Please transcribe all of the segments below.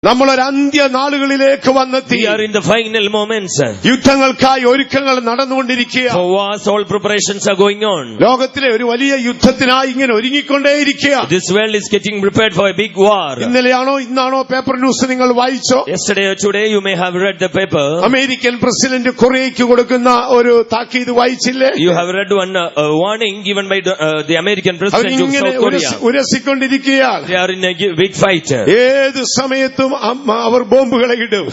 നമ്മളൊരു അന്ത്യ നാളുകളിലേക്ക് വന്നെത്തി. We are in the final moments. യുദ്ധങ്ങൾക്കായി ഒരുക്കങ്ങൾ നടന്നുകൊണ്ടിരിക്കുക. For wars, all preparations are going on. ലോകത്തിലെ ഒരു വലിയ യുദ്ധത്തിനായി ഇങ്ങനെ ഒരുങ്ങിക്കൊണ്ടേയിരിക്കുക. This world is getting prepared for a big war. ഇന്നലെയാണോ ഇന്നാണോ പേപ്പർ ന്യൂസ് നിങ്ങൾ വായിച്ചോ? Yesterday or today you may have read the paper. American president കൊറിയയ്ക്ക് കൊടുക്കുന്ന ഒരു താക്കീത് വായിച്ചില്ലേ? You have read one warning given by the American president to South Korea. ഉരസിക്കൊണ്ടിരിക്കുകയാണ്. They are in a big fight. ഏത് സമയത്തും അവർ ബോംബുകളെ ഇടും.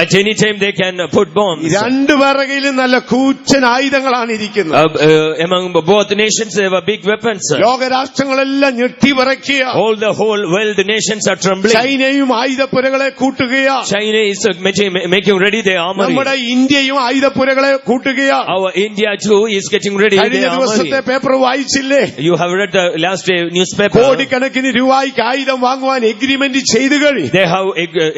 At any time they can put bombs. രണ്ടു പേരുടെയിലും നല്ല കൂറ്റൻ ആയുധങ്ങളാണ് ഇരിക്കുന്നത്. Among both nations they have big weapons. ലോകരാഷ്ട്രങ്ങളെല്ലാം ഞെട്ടിവിറയ്ക്കുക. All the whole world nations are trembling. ചൈനയും ആയുധപ്പുരകളെ കൂട്ടുകയാണ്. China is making ready their armory. നമ്മുടെ ഇന്ത്യയും ആയുധപ്പുരകളെ കൂട്ടുകയാണ്. Our India too is getting ready their armory. കഴിഞ്ഞ ദിവസത്തെ paper വായിച്ചില്ലേ? You have read the last day newspaper. കോടിക്കണക്കിന് രൂപയ്ക്ക് ആയുധം വാങ്ങുവാൻ എഗ്രിമെന്റ് ചെയ്തു കഴിഞ്ഞു. They have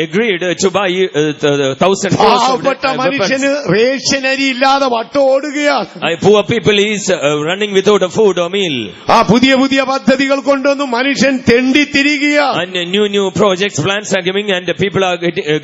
agreed to buy 1,000 crores of weapons. മനുഷ്യന് റേഷനരി ഇല്ലാതെ വട്ടോടുകയാണ്. Poor people is running without a food or meal. ആ പുതിയ പുതിയ പദ്ധതികൾ കൊണ്ടുവന്ന് മനുഷ്യൻ തെണ്ടിത്തിരിക്കുകയാണ്. And new projects plans are giving and people are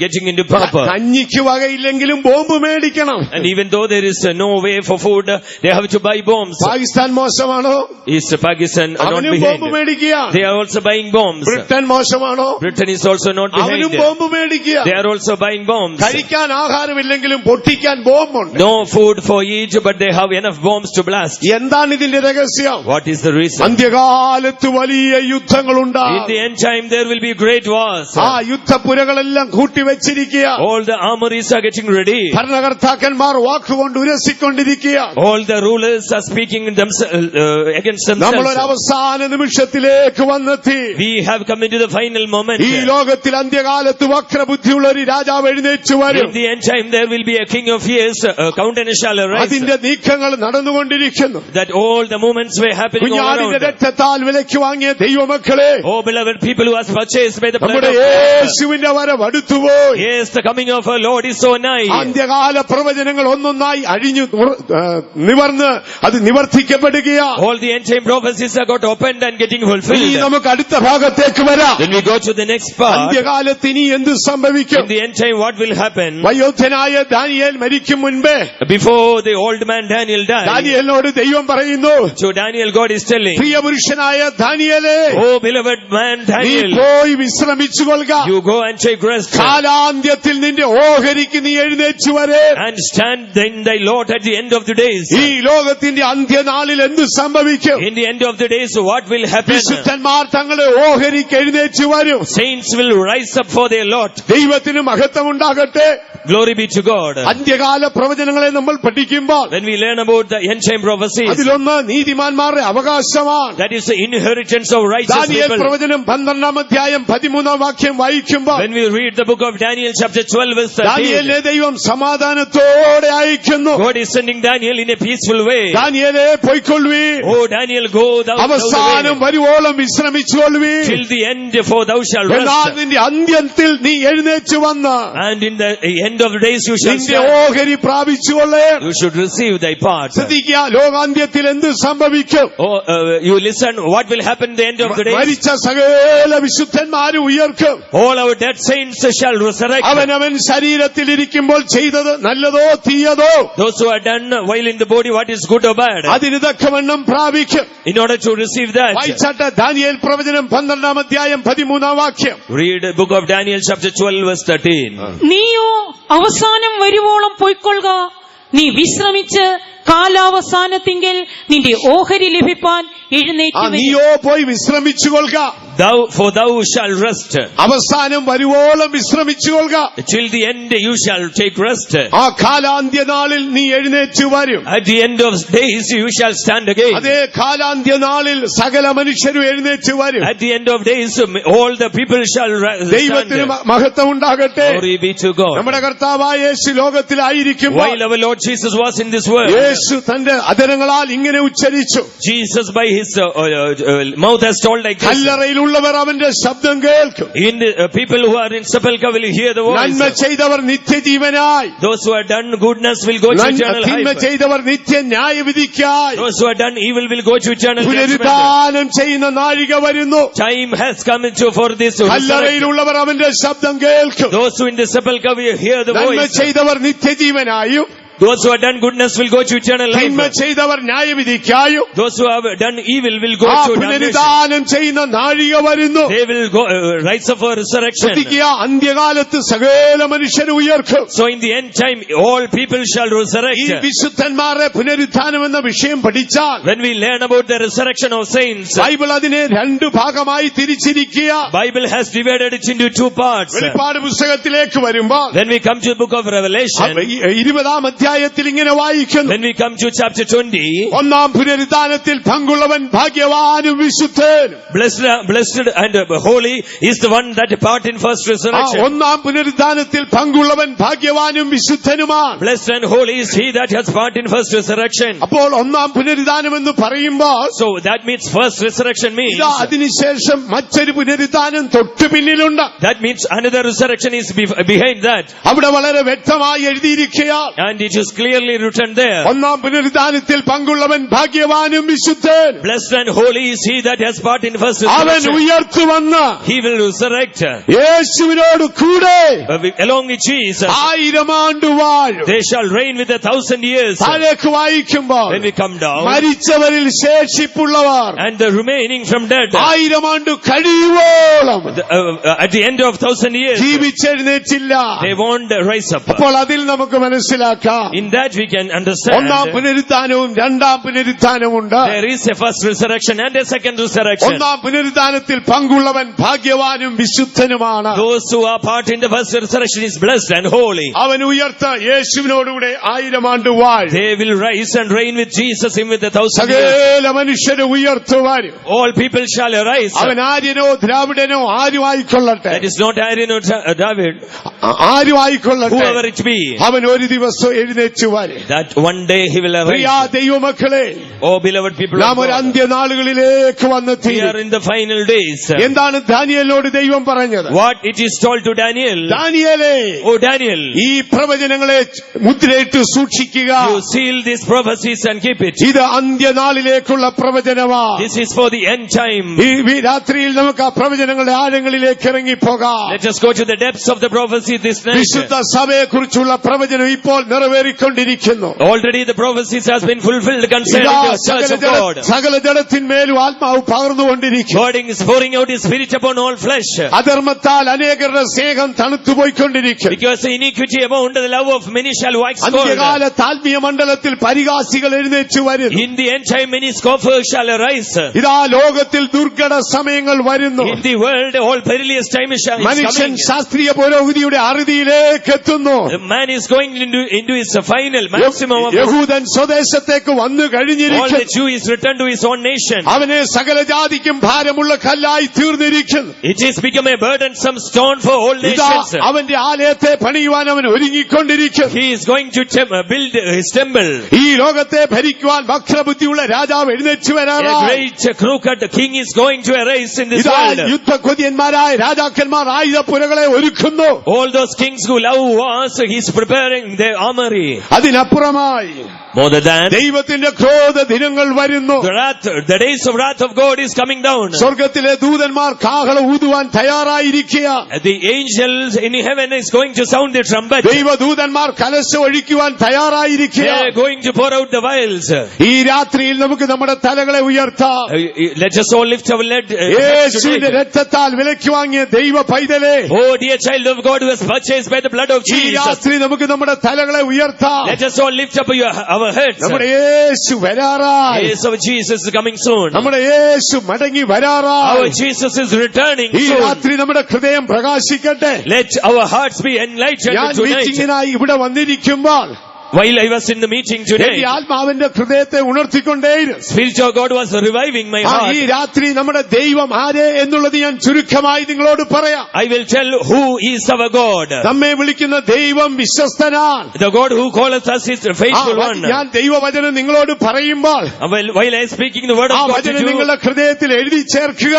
getting into proper. കഞ്ഞിക്ക് വകയില്ലെങ്കിലും ബോംബ് മേടിക്കണം. And even though there is no way for food, they have to buy bombs. Pakistan മോശമാണോ? Is Pakistan not behind? Bomb മേടിക്കുക. They are also buying bombs. Britain മോശമാണോ? Britain is also not behind. അവനും bomb മേടിക്കുക. They are also buying bombs. കഴിക്കാൻ ആഹാരമില്ലെങ്കിലും പൊട്ടിക്കാൻ ബോംബുണ്ട്. No food for each, but they have enough bombs to blast. എന്താണ് ഇതിന്റെ രഹസ്യം? What is the reason? അന്ത്യകാലത്ത് വലിയ യുദ്ധങ്ങളുണ്ടാകും. In the end time there will be great wars. ആ യുദ്ധപ്പുരകളെല്ലാം കൂട്ടിവെച്ചിരിക്കുക. All the armories are getting ready. ഭരണകർത്താക്കന്മാർ വാക്കുകൊണ്ട് ഉരസിക്കൊണ്ടിരിക്കുക. All the rulers are speaking against themselves. നമ്മളൊരു അവസാന നിമിഷത്തിലേക്ക് വന്നെത്തി. We have come into the final moment. ഈ ലോകത്തിൽ അന്ത്യകാലത്ത് വക്രബുദ്ധിയുള്ള ഒരു രാജാവ് എഴുന്നേറ്റ് വരും. In the end time there will be a king of years, countenance shall arise. അതിന്റെ നീക്കങ്ങൾ നടന്നുകൊണ്ടിരിക്കുന്നു. That all the movements were happening all around. കുഞ്ഞാടിന്റെ രക്തത്താൽ വിലയ്ക്ക് വാങ്ങിയ ദൈവമക്കളെ, oh beloved people who has purchased by the blood നമ്മുടെ of യേശുവിന്റെ വരവ് അടുത്തുപോയി. yes, the coming of our Lord is so nigh. അന്ത്യകാല പ്രവചനങ്ങൾ ഒന്നൊന്നായി അഴിഞ്ഞു നിവർന്ന് അത് നിവർത്തിക്കപ്പെടുകയാണ്. all the end time prophecies are got opened and getting fulfilled. ഇനി നമുക്ക് അടുത്ത ഭാഗത്തേക്ക് വരാം. Then we go to the next part. അന്ത്യകാലത്ത് ഇനി എന്ത് സംഭവിക്കും? In the end time what will happen? വയോധനായ ദാനിയേൽ മരിക്കും മുൻപേ, before the old man Daniel died, ദാനിയേലിനോട് ദൈവം പറയുന്നു, to Daniel God is telling, പ്രിയപുരുഷനായ ദാനിയേലേ, oh beloved man Daniel, നീ പോയി വിശ്രമിച്ചുകൊള്ളുക. you go and take rest. കാലാന്ത്യത്തിൽ നിന്റെ ഓഹരിക്ക് നീ എഴുന്നേറ്റ് വരേ. and stand in thy Lord at the end of the days. ഈ ലോകത്തിന്റെ അന്ത്യനാളിൽ എന്ത് സംഭവിക്കും? in the end of the days what will happen? വിശുദ്ധന്മാർ തങ്ങളുടെ ഓഹരിക്ക് എഴുന്നേറ്റ് വരും. saints will rise up for their Lord. ദൈവത്തിന് മഹത്വമുണ്ടാകട്ടെ. glory be to God. അന്ത്യകാല പ്രവചനങ്ങളെ നമ്മൾ പഠിക്കുമ്പോൾ, when we learn about the end time prophecies, അതിലൊന്ന് നീതിമാന്മാരുടെ അവകാശമാണ്. that is the inheritance of righteous Daniel people. പ്രവചനം 12-ാം അധ്യായം 13-ാം വാക്യം വായിക്കുമ്പോൾ, when we read the book of Daniel chapter 12 verse 13, ദാനിയേലിനെ ദൈവം സമാധാനത്തോടെ അയക്കുന്നു. God is sending Daniel in a peaceful way. ദാനിയേലേ പൊയ്ക്കൊള്ളുവീ. oh Daniel, go thou അവസാനം വരുവോളം വിശ്രമിച്ചുകൊള്ളുവീ. till the end, for thou shalt rest. എന്നാൽ നിന്റെ അന്ത്യത്തിൽ നീ എഴുന്നേറ്റ് വന്ന് and in the end of the days you shall നിന്റെ stand. ഓഹരി പ്രാപിച്ചുകൊള്ളേ. you should receive thy part. ശ്രദ്ധിക്കുക, ലോകാന്ത്യത്തിൽ എന്ത് സംഭവിക്കും? oh you listen, what will happen at the end of the days? മരിച്ച സകല വിശുദ്ധന്മാരും ഉയർക്കും. all our dead saints shall resurrect. അവനവൻ ശരീരത്തിൽ ഇരിക്കുമ്പോൾ ചെയ്തത് നല്ലതോ തീയതോ, those who are done while in the body, what is good or bad, അതിന് തക്കവണ്ണം പ്രാപിക്കും. in order to receive that, വായിച്ചാട്ടെ ദാനിയേൽ പ്രവചനം 12-ാം അധ്യായം 13-ാം വാക്യം. read the book of Daniel chapter 12 verse 13. നീയോ അവസാനം വരുവോളം പൊയ്ക്കൊള്ളുക. നീ വിശ്രമിച്ച് കാലാവസാനത്തിങ്കൽ നിന്റെ ഓഹരി ലഭിപ്പാൻ എഴുന്നേറ്റ് വരിക. നീയോ പോയി വിശ്രമിച്ചുകൊള്ളുക. for thou shall rest. അവസാനം വരുവോളം വിശ്രമിച്ചുകൊള്ളുക. till the end you shall take rest. ആ കാലാന്ത്യനാളിൽ നീ എഴുന്നേറ്റ് വരും. at the end of days you shall stand again. അതേ കാലാന്ത്യനാളിൽ സകല മനുഷ്യരും എഴുന്നേറ്റ് വരും. at the end of days all the people shall stand. ദൈവത്തിന് മഹത്വം ഉണ്ടാകട്ടെ. glory be to God. നമ്മുടെ കർത്താവായ യേശു ലോകത്തിലായിരിക്കുമ്പോൾ, while our Lord Jesus was in this world, യേശു തന്റെ അധരങ്ങളാൽ ഇങ്ങനെ ഉച്ചരിച്ചു. Jesus by his mouth has told like this, കല്ലറയിലുള്ള കല്ലറയിലുള്ളവർ അവന്റെ ശബ്ദം കേൾക്കും. People who are in sepulchre will hear the voice. നന്മ ചെയ്തവർ നിത്യജീവനായി, those who have done goodness will go to eternal life. തിന്മ ചെയ്തവർ നിത്യ ന്യായവിധിക്കായി, those who have done evil will go to eternal judgment. പുനരുത്ഥാനം ചെയ്യുന്ന നാഴിക വരുന്നു. Time has come for this. കല്ലറയിലുള്ളവർ അവന്റെ ശബ്ദം കേൾക്കും. those who in the sepulchre will hear the voice. നന്മ ചെയ്തവർ നിത്യജീവനായും, those who have done goodness will go to eternal life. തിന്മ ചെയ്തവർ ന്യായവിധിക്കായും, those who have done evil will go to പുനരുത്ഥാനം ചെയ്യുന്ന നാഴിക വരുന്നു. they will go rise up for resurrection. അന്ത്യകാലത്ത് സകല മനുഷ്യരെ ഉയർക്കും. so in the end time all people shall resurrect. ഈ വിശുദ്ധന്മാരുടെ പുനരുത്ഥാനം എന്ന വിഷയം പഠിച്ചാൽ, when we learn about the resurrection of saints, Bible അതിനെ രണ്ട് ഭാഗമായി തിരിച്ചിരിക്കുക. Bible has divided it into two parts. വെളിപ്പാട് പുസ്തകത്തിലേക്ക് വരുമ്പോൾ, when we come to the book of Revelation, 20-ാം അധ്യായത്തിൽ ഇങ്ങനെ വായിക്കുന്നു. when we come to chapter 20, ഒന്നാം പുനരുത്ഥാനത്തിൽ പങ്കുള്ളവൻ ഭാഗ്യവാനും വിശുദ്ധനും. blessed and holy is the one that part in first resurrection. ഒന്നാം പുനരുത്ഥാനത്തിൽ പങ്കുള്ളവൻ ഭാഗ്യവാനും വിശുദ്ധനുമാണ്. blessed and holy is he that has part in first resurrection. അപ്പോൾ ഒന്നാം പുനരുത്ഥാനം എന്ന് പറയുമ്പോൾ, so that means first resurrection means, അതിനുശേഷം മറ്റൊരു പുനരുത്ഥാനം തൊട്ടു പിന്നിലുണ്ട്. that means another resurrection is behind that. അവിടെ വളരെ വ്യക്തമായി എഴുതിയിരിക്കുകയാണ്. and it is clearly written there. ഒന്നാം പുനരുത്ഥാനത്തിൽ പങ്കുള്ളവൻ ഭാഗ്യവാനും വിശുദ്ധനും. blessed and holy is he that has part in first അവൻ resurrection. ഉയർത്തു വന്ന് he will resurrect യേശുവിനോട് കൂടെ along with Jesus. 1000 ആണ്ട് വാഴും. they shall reign with 1,000 years. താഴേക്ക് വായിക്കുമ്പോൾ, when we come down, മരിച്ചവരിൽ ശേഷിപ്പുള്ളവർ and the remaining from dead, 1000 ആണ്ട് കഴിയുവോളം at the end of 1,000 years, ജീവിച്ചെഴുന്നേറ്റില്ല. they won't rise up. അപ്പോൾ അതിൽ നമുക്ക് മനസ്സിലാക്കാം, in that we can understand, ഒന്നാം പുനരുത്ഥാനവും രണ്ടാം പുനരുത്ഥാനവുമുണ്ട്. there is a first resurrection and a second resurrection. ഒന്നാം പുനരുത്ഥാനത്തിൽ പങ്കുള്ളവൻ ഭാഗ്യവാനും വിശുദ്ധനുമാണ്. those who are part in the first resurrection is blessed and holy. അവൻ ഉയർത്ത യേശുവിനോടുകൂടെ 1000 ആണ്ട് വാഴും. they will rise and reign with Jesus, him with 1,000 years. സകല മനുഷ്യരെ ഉയർത്തുവാനും. all people shall arise. അവൻ ആര്യനോ ദ്രാവിഡനോ ആരും ആയിക്കൊള്ളട്ടെ, that is not Aryan or David, ആരും ആയിക്കൊള്ളട്ടെ, whoever it be, അവൻ ഒരു ദിവസം എഴുന്നേറ്റ് വരും. that one day he will arise. പ്രിയ ദൈവമക്കളെ, oh beloved people of നാം ഒരു God, അന്ത്യനാളുകളിലേക്ക് വന്നെത്തി. we are in the final days. എന്താണ് ദാനിയേലിനോട് ദൈവം പറഞ്ഞത്? what it is told to Daniel, ദാനിയേലേ, oh Daniel, ഈ പ്രവചനങ്ങളെ മുദ്രയിട്ട് സൂക്ഷിക്കുക. you seal these prophecies and keep it. ഇത് അന്ത്യനാളിലേക്കുള്ള പ്രവചനമാണ്. this is for the end time. ഈ രാത്രിയിൽ നമുക്ക് ആ പ്രവചനങ്ങളുടെ ആഴങ്ങളിലേക്ക് ഇറങ്ങിപ്പോകാം. let us go to the depths of the prophecy this night. വിശുദ്ധ സഭയെ കുറിച്ചുള്ള പ്രവചനം ഇപ്പോൾ നിറവേറിക്കൊണ്ടിരിക്കുന്നു. already the prophecies has been fulfilled concerning the church of God. സകല ജഡത്തിന്മേലും ആത്മാവ് പകർന്നുകൊണ്ടിരിക്കുന്നു. God is pouring out his spirit upon all flesh. അധർമ്മത്താൽ അനേകരുടെ സ്നേഹം തണുത്തുപോയിക്കൊണ്ടിരിക്കുന്നു. because the iniquity abound, the love of many shall wax cold. അന്ത്യകാല താൽമീയ മണ്ഡലത്തിൽ പരിഹാസികൾ എഴുന്നേറ്റ് വരും. in the end time many scoffers shall arise. ഇതാ ലോകത്തിൽ ദുർഘട സമയങ്ങൾ വരുന്നു. in the world all perilous time is coming. മനുഷ്യൻ ശാസ്ത്രീയ പുരോഗതിയുടെ അറുതിയിലേക്ക് എത്തുന്നു. the man is going into his final maximum of യഹൂദൻ സ്വദേശത്തേക്ക് വന്നു കഴിഞ്ഞിരിക്കുന്നു. all the Jew is returned to his own nation. അവനെ സകല ജാതിക്കും ഭാരമുള്ള കല്ലായി തീർന്നിരിക്കുന്നു. it is become a burdensome stone for all nations. അവന്റെ ആലയത്തെ പണിയുവാൻ അവൻ ഒരുങ്ങിക്കൊണ്ടിരിക്കുന്നു. he is going to build his temple. ഈ ലോകത്തെ ഭരിക്കുവാൻ വക്രബുദ്ധിയുള്ള രാജാവ് എഴുന്നേറ്റ് വരാറായി. a great crooked king is going to arise in this world. യുദ്ധകൊതിയന്മാരായ രാജാക്കന്മാർ ആയുധപ്പുരകളെ ഒരുക്കുന്നു. all those kings who love wars, he is preparing their armory. അതിനപ്പുറമായി more than that, ദൈവത്തിന്റെ ക്രോധ ദിനങ്ങൾ വരുന്നു. the days of wrath of God is coming down. സ്വർഗ്ഗത്തിലെ ദൂതന്മാർ കാഹളം ഊതുവാൻ തയ്യാറായിരിക്കുക. the angels in heaven is going to sound the trumpet. ദൈവദൂതന്മാർ കലശം ഒഴിക്കുവാൻ തയ്യാറായിരിക്കുക. they are going to pour out the vials. ഈ രാത്രിയിൽ നമുക്ക് നമ്മുടെ തലകളെ ഉയർത്താം. let us all lift our head. യേശുവിന്റെ രക്തത്താൽ വിലയ്ക്ക് വാങ്ങിയ ദൈവ പൈതലേ, oh dear child of God who was purchased by the blood of ഈ Jesus, രാത്രി നമുക്ക് നമ്മുടെ തലകളെ ഉയർത്താം. let us all lift up our heads. നമ്മുടെ യേശു വരാറായി. yes, our Jesus is coming soon. നമ്മുടെ യേശു മടങ്ങി വരാറായി. our Jesus is returning ഈ soon. രാത്രി നമ്മുടെ ഹൃദയം പ്രകാശിക്കട്ടെ. let our hearts be enlightened ഞാൻ tonight. മീറ്റിംഗിനായി ഇവിടെ വന്നിരിക്കുമ്പോൾ While I was in the meeting today, എന്റെ ആത്മാവിന്റെ ഹൃദയത്തെ ഉണർത്തിക്കൊണ്ടേയിരുന്നു. Spirit of God was reviving my ഈ heart. രാത്രി നമ്മുടെ ദൈവം ആരെ എന്നുള്ളത് ഞാൻ ചുരുക്കമായി നിങ്ങളോട് പറയാം. I will tell who is our God. നമ്മെ വിളിക്കുന്ന ദൈവം വിശ്വസ്തനാണ്. The God who calleth us is the faithful one. ഞാൻ ദൈവവചനം നിങ്ങളോട് പറയുമ്പോൾ While I am speaking the word of God to വചനം നിങ്ങളുടെ ഹൃദയത്തിൽ എഴുതി ചേർക്കുക.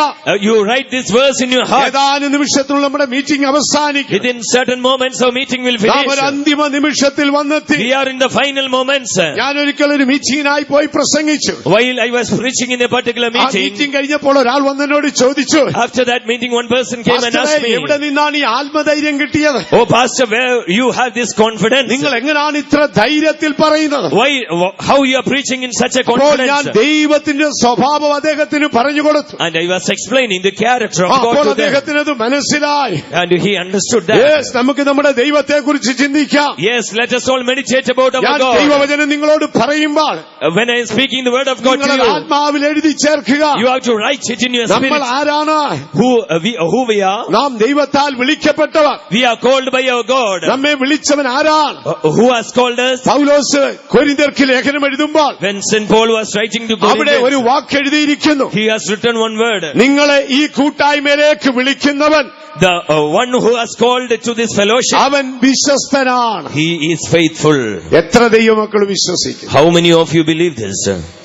you write this verse in your heart. ഏതാനും നിമിഷത്തിലുള്ള നമ്മുടെ മീറ്റിംഗ് അവസാനിക്കും. Within certain moments our meeting will finish. നാം ഒരു അന്തിമ നിമിഷത്തിൽ വന്നെത്തി. We are in the final moments. ഞാൻ ഒരിക്കൽ ഒരു മീറ്റിംഗിനായി പോയി പ്രസംഗിച്ചു. While I was preaching in a particular meeting, meeting കഴിഞ്ഞപ്പോൾ ഒരാൾ വന്നതിനോട് ചോദിച്ചു, after that meeting one person came and asked me, എവിടെ നിന്നാണ് ഈ ആത്മധൈര്യം കിട്ടിയത്? oh pastor, where you have this confidence? നിങ്ങൾ എങ്ങനെയാണ് ഇത്ര ധൈര്യത്തിൽ പറയുന്നത്? How you are preaching in such a confidence? ഞാൻ ദൈവത്തിന്റെ സ്വഭാവം അദ്ദേഹത്തിന് പറഞ്ഞു കൊടുത്തു. And I was explaining the character of God to them. അദ്ദേഹത്തിന് അത് മനസ്സിലായി. And he understood that. Yes, നമുക്ക് നമ്മുടെ ദൈവത്തെ കുറിച്ച് ചിന്തിക്കാം. Yes, let us all meditate about our God. ദൈവവചനം നിങ്ങളോട് പറയുമ്പോൾ when I am speaking the word of God to you, ആത്മാവിൽ എഴുതി ചേർക്കുക. you have to write it in your spirit. നമ്മൾ ആരാണ്? Who we are? നാം ദൈവത്താൽ വിളിക്കപ്പെട്ടവർ. We are called by our God. നമ്മെ വിളിച്ചവൻ ആരാണ്? Who has called us? പൗലോസ് കൊരിന്ത്യർക്ക് ലേഖനം എഴുതുമ്പോൾ when St. Paul was writing to അവിടെ Corinthians, ഒരു വാക്ക് എഴുതിയിരിക്കുന്നു. he has written one word. നിങ്ങളെ ഈ കൂട്ടായ്മയിലേക്ക് വിളിക്കുന്നവൻ, the one who has called to this fellowship, അവൻ വിശ്വസ്തനാണ്. he is faithful. എത്ര ദൈവമക്കൾ വിശ്വസിക്കും? How many of you believe this?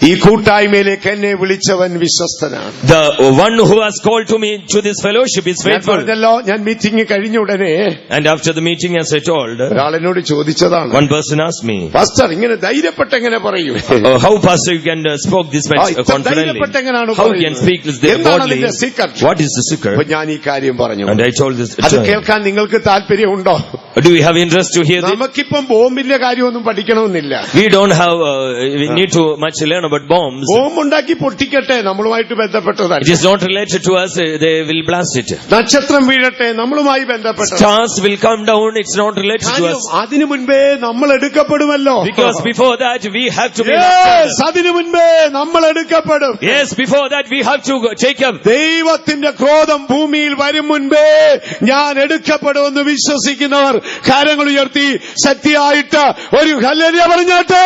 ഈ കൂട്ടായ്മയിലേക്ക് എന്നെ വിളിച്ചവൻ വിശ്വസ്തനാണ്. The one who has called to me to this fellowship is faithful. ഞാൻ മീറ്റിംഗ് കഴിഞ്ഞ ഉടനെ, and after the meeting, as I told, ഒരാൾ എന്നോട് ചോദിച്ചതാണ്, one person asked me, pastor ഇങ്ങനെ ധൈര്യപ്പെട്ട് എങ്ങനെ പറയൂ? how pastor you can spoke this much confidently? How you can speak this boldly? What is the secret? ഞാൻ ഈ കാര്യം പറഞ്ഞു. And I told this. അത് കേൾക്കാൻ നിങ്ങൾക്ക് താല്പര്യമുണ്ടോ? Do you have interest to hear this? നമുക്കിപ്പം ബോംബിന്റെ കാര്യമൊന്നും പഠിക്കണമെന്നില്ല. We don't have we need to much learn about bombs. Bomb ഉണ്ടാക്കി പൊട്ടിക്കട്ടെ, നമ്മളുമായിട്ട് ബന്ധപ്പെട്ടതാണ്. It is not related to us, they will blast it. നക്ഷത്രം വീഴട്ടെ, നമ്മളുമായി ബന്ധപ്പെട്ടതാണ്. Stars will come down, it's not related to us. അതിനു മുൻപേ നമ്മൾ എടുക്കപ്പെടുമല്ലോ. Because before that we have to be അതിനു മുൻപേ നമ്മൾ എടുക്കപ്പെടും. Yes, before that we have to take up. ദൈവത്തിന്റെ ക്രോധം ഭൂമിയിൽ വരും മുൻപേ ഞാൻ എടുക്കപ്പെടുമെന്ന് വിശ്വസിക്കുന്നവർ കരങ്ങൾ ഉയർത്തി ശക്തിയായിട്ട് ഒരു ഹല്ലേലൂയ പറഞ്ഞാട്ടെ.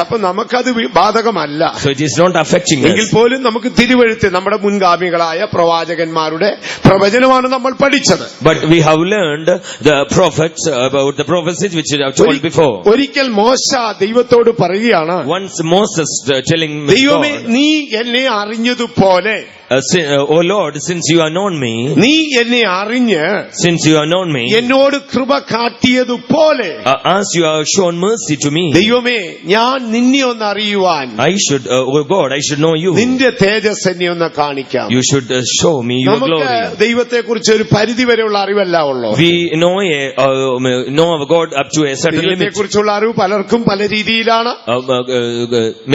അപ്പൊ നമുക്കത് ബാധകമല്ല. So it is not affecting us. എങ്കിൽ പോലും നമുക്ക് തിരുവെഴുത്ത് നമ്മുടെ മുൻഗാമികളായ പ്രവാചകന്മാരുടെ പ്രവചനമാണ് നമ്മൾ പഠിച്ചത്. But we have learned the prophets about the prophecies which I have told before. ഒരിക്കൽ മോശ ദൈവത്തോട് പറയുകയാണ്, once Moses telling ദൈവമേ നീ എന്നെ അറിഞ്ഞതുപോലെ, oh Lord, since you have known me, നീ എന്നെ അറിഞ്ഞ്, since you have known me, എന്നോട് കൃപ കാട്ടിയതുപോലെ, as you have shown mercy to me, ദൈവമേ ഞാൻ നിന്നെ ഒന്ന് അറിയുവാൻ, I should, oh God, I should know you. നിന്റെ തേജസ് എന്നെ ഒന്ന് കാണിക്കാം. You should show me your glory. നമുക്ക് ദൈവത്തെ കുറിച്ച് ഒരു പരിധി വരെയുള്ള അറിവല്ല ഉള്ളൂ. We know of God up to a certain limit. ദൈവത്തെ കുറിച്ചുള്ള അറിവ് പലർക്കും പല രീതിയിലാണ്.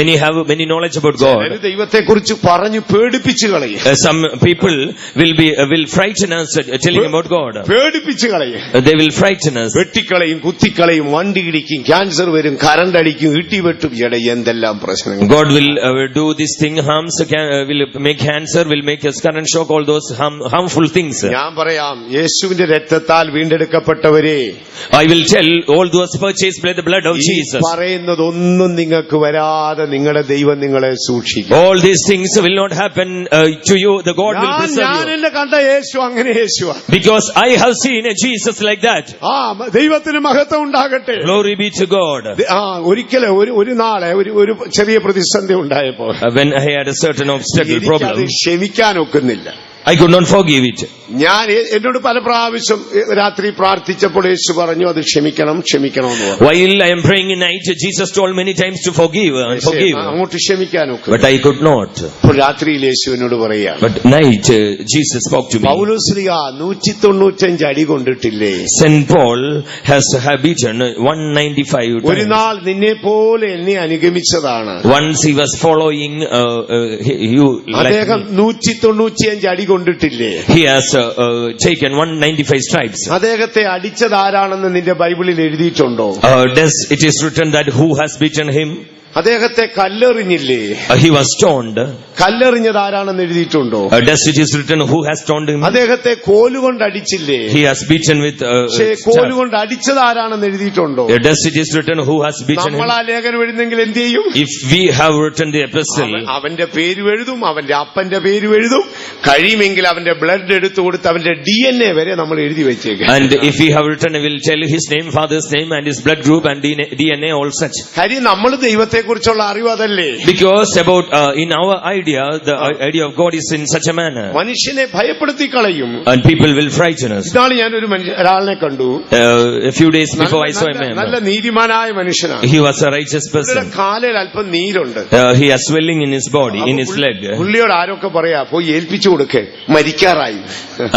Many have many knowledge about God. ദൈവത്തെ കുറിച്ച് പറഞ്ഞു പേടിപ്പിച്ചു കളയും. Some people will frighten us telling about God. പേടിപ്പിച്ചു കളയും. They will frighten us. വെട്ടിക്കളയും, കുത്തിക്കളയും, വണ്ടി ഇടിക്കും, ക്യാൻസർ വരും, കറണ്ട് അടിക്കും, ഇട്ടിവെട്ടും, എന്തെല്ലാം പ്രശ്നങ്ങൾ. God will do this thing, will make cancer, will make us current shock, all those harmful things. ഞാൻ പറയാം, യേശുവിന്റെ രക്തത്താൽ വീണ്ടെടുക്കപ്പെട്ടവരെ, I will tell all those purchased by the blood of Jesus. പറയുന്നതൊന്നും നിങ്ങൾക്ക് വരാതെ നിങ്ങളുടെ ദൈവം നിങ്ങളെ സൂക്ഷിക്കും. All these things will not happen to you. The God will preserve you. ഞാൻ എന്നെ കണ്ട യേശു അങ്ങനെ യേശുവാ. Because I have seen a Jesus like that. ദൈവത്തിന് മഹത്വം ഉണ്ടാകട്ടെ. Glory be to God. ഒരിക്കലും ഒരു നാളെ ഒരു ചെറിയ പ്രതിസന്ധി ഉണ്ടായപ്പോൾ, when I had a certain obstacle problem, ക്ഷമിക്കാൻ ഒക്കുന്നില്ല. I could not forgive it. ഞാൻ എന്നോട് പല പ്രാവശ്യം രാത്രി പ്രാർത്ഥിച്ചപ്പോൾ യേശു പറഞ്ഞു അത് ക്ഷമിക്കണം എന്ന് പറഞ്ഞു. While I am praying in night, Jesus told many times to forgive and forgive. അങ്ങോട്ട് ക്ഷമിക്കാൻ ഒക്കും. But I could not. അപ്പോൾ രാത്രിയിൽ യേശു എന്നോട് പറയാ. But night Jesus spoke to me. Paulose Sleeha 195 അടി കൊണ്ടിട്ടില്ലേ? St. Paul has beaten 195 times. ഒരു നാൾ നിന്നെ പോലെ എന്നെ അനുഗമിച്ചതാണ്. Once he was following you. അദ്ദേഹം 195 അടി കൊണ്ടിട്ടില്ലേ? He has taken 195 stripes. അദ്ദേഹത്തെ അടിച്ചതാരാണെന്ന് നിന്റെ ബൈബിളിൽ എഴുതിയിട്ടുണ്ടോ? It is written that who has beaten him? അദ്ദേഹത്തെ കല്ലെറിഞ്ഞില്ലേ? He was stoned. കല്ലെറിഞ്ഞത് ആരാണെന്ന് എഴുതിയിട്ടുണ്ടോ? Does it is written who has stoned him? അദ്ദേഹത്തെ കോലുകൊണ്ട് അടിച്ചില്ലേ? He has beaten with കോലുകൊണ്ട് അടിച്ചത് ആരാണെന്ന് എഴുതിയിട്ടുണ്ടോ? Does it is written who has beaten him? നമ്മൾ ആ ലേഖനം എഴുതുന്നെങ്കിൽ എന്ത് ചെയ്യും? If we have written the epistle, അവന്റെ പേര് എഴുതും, അവന്റെ അപ്പന്റെ പേര് എഴുതും, കഴിയുമെങ്കിൽ അവന്റെ ബ്ലഡ് എടുത്തു കൊടുത്ത് അവന്റെ DNA വരെ നമ്മൾ എഴുതി വെച്ചേക്കാം. And if we have written, we will tell his name, father's name, and his blood group and DNA, all such. കാര്യം നമ്മൾ ദൈവത്തെ കുറിച്ചുള്ള അറിവ് അതല്ലേ? Because about in our idea, the idea of God is in such a manner. മനുഷ്യനെ ഭയപ്പെടുത്തി കളയും. And people will frighten us. ഇതാണ് ഞാൻ ഒരാളിനെ കണ്ടു. A few days before I saw him. നല്ല നീതിമാനായ മനുഷ്യനാണ്. He was a righteous person. കാലിൽ അല്പം നീരുണ്ട്. He has swelling in his body, in his leg. പുള്ളിയോട് ആരൊക്കെ പറയാ പോയി ഏൽപ്പിച്ചു കൊടുക്കേ, മരിക്കാറായി.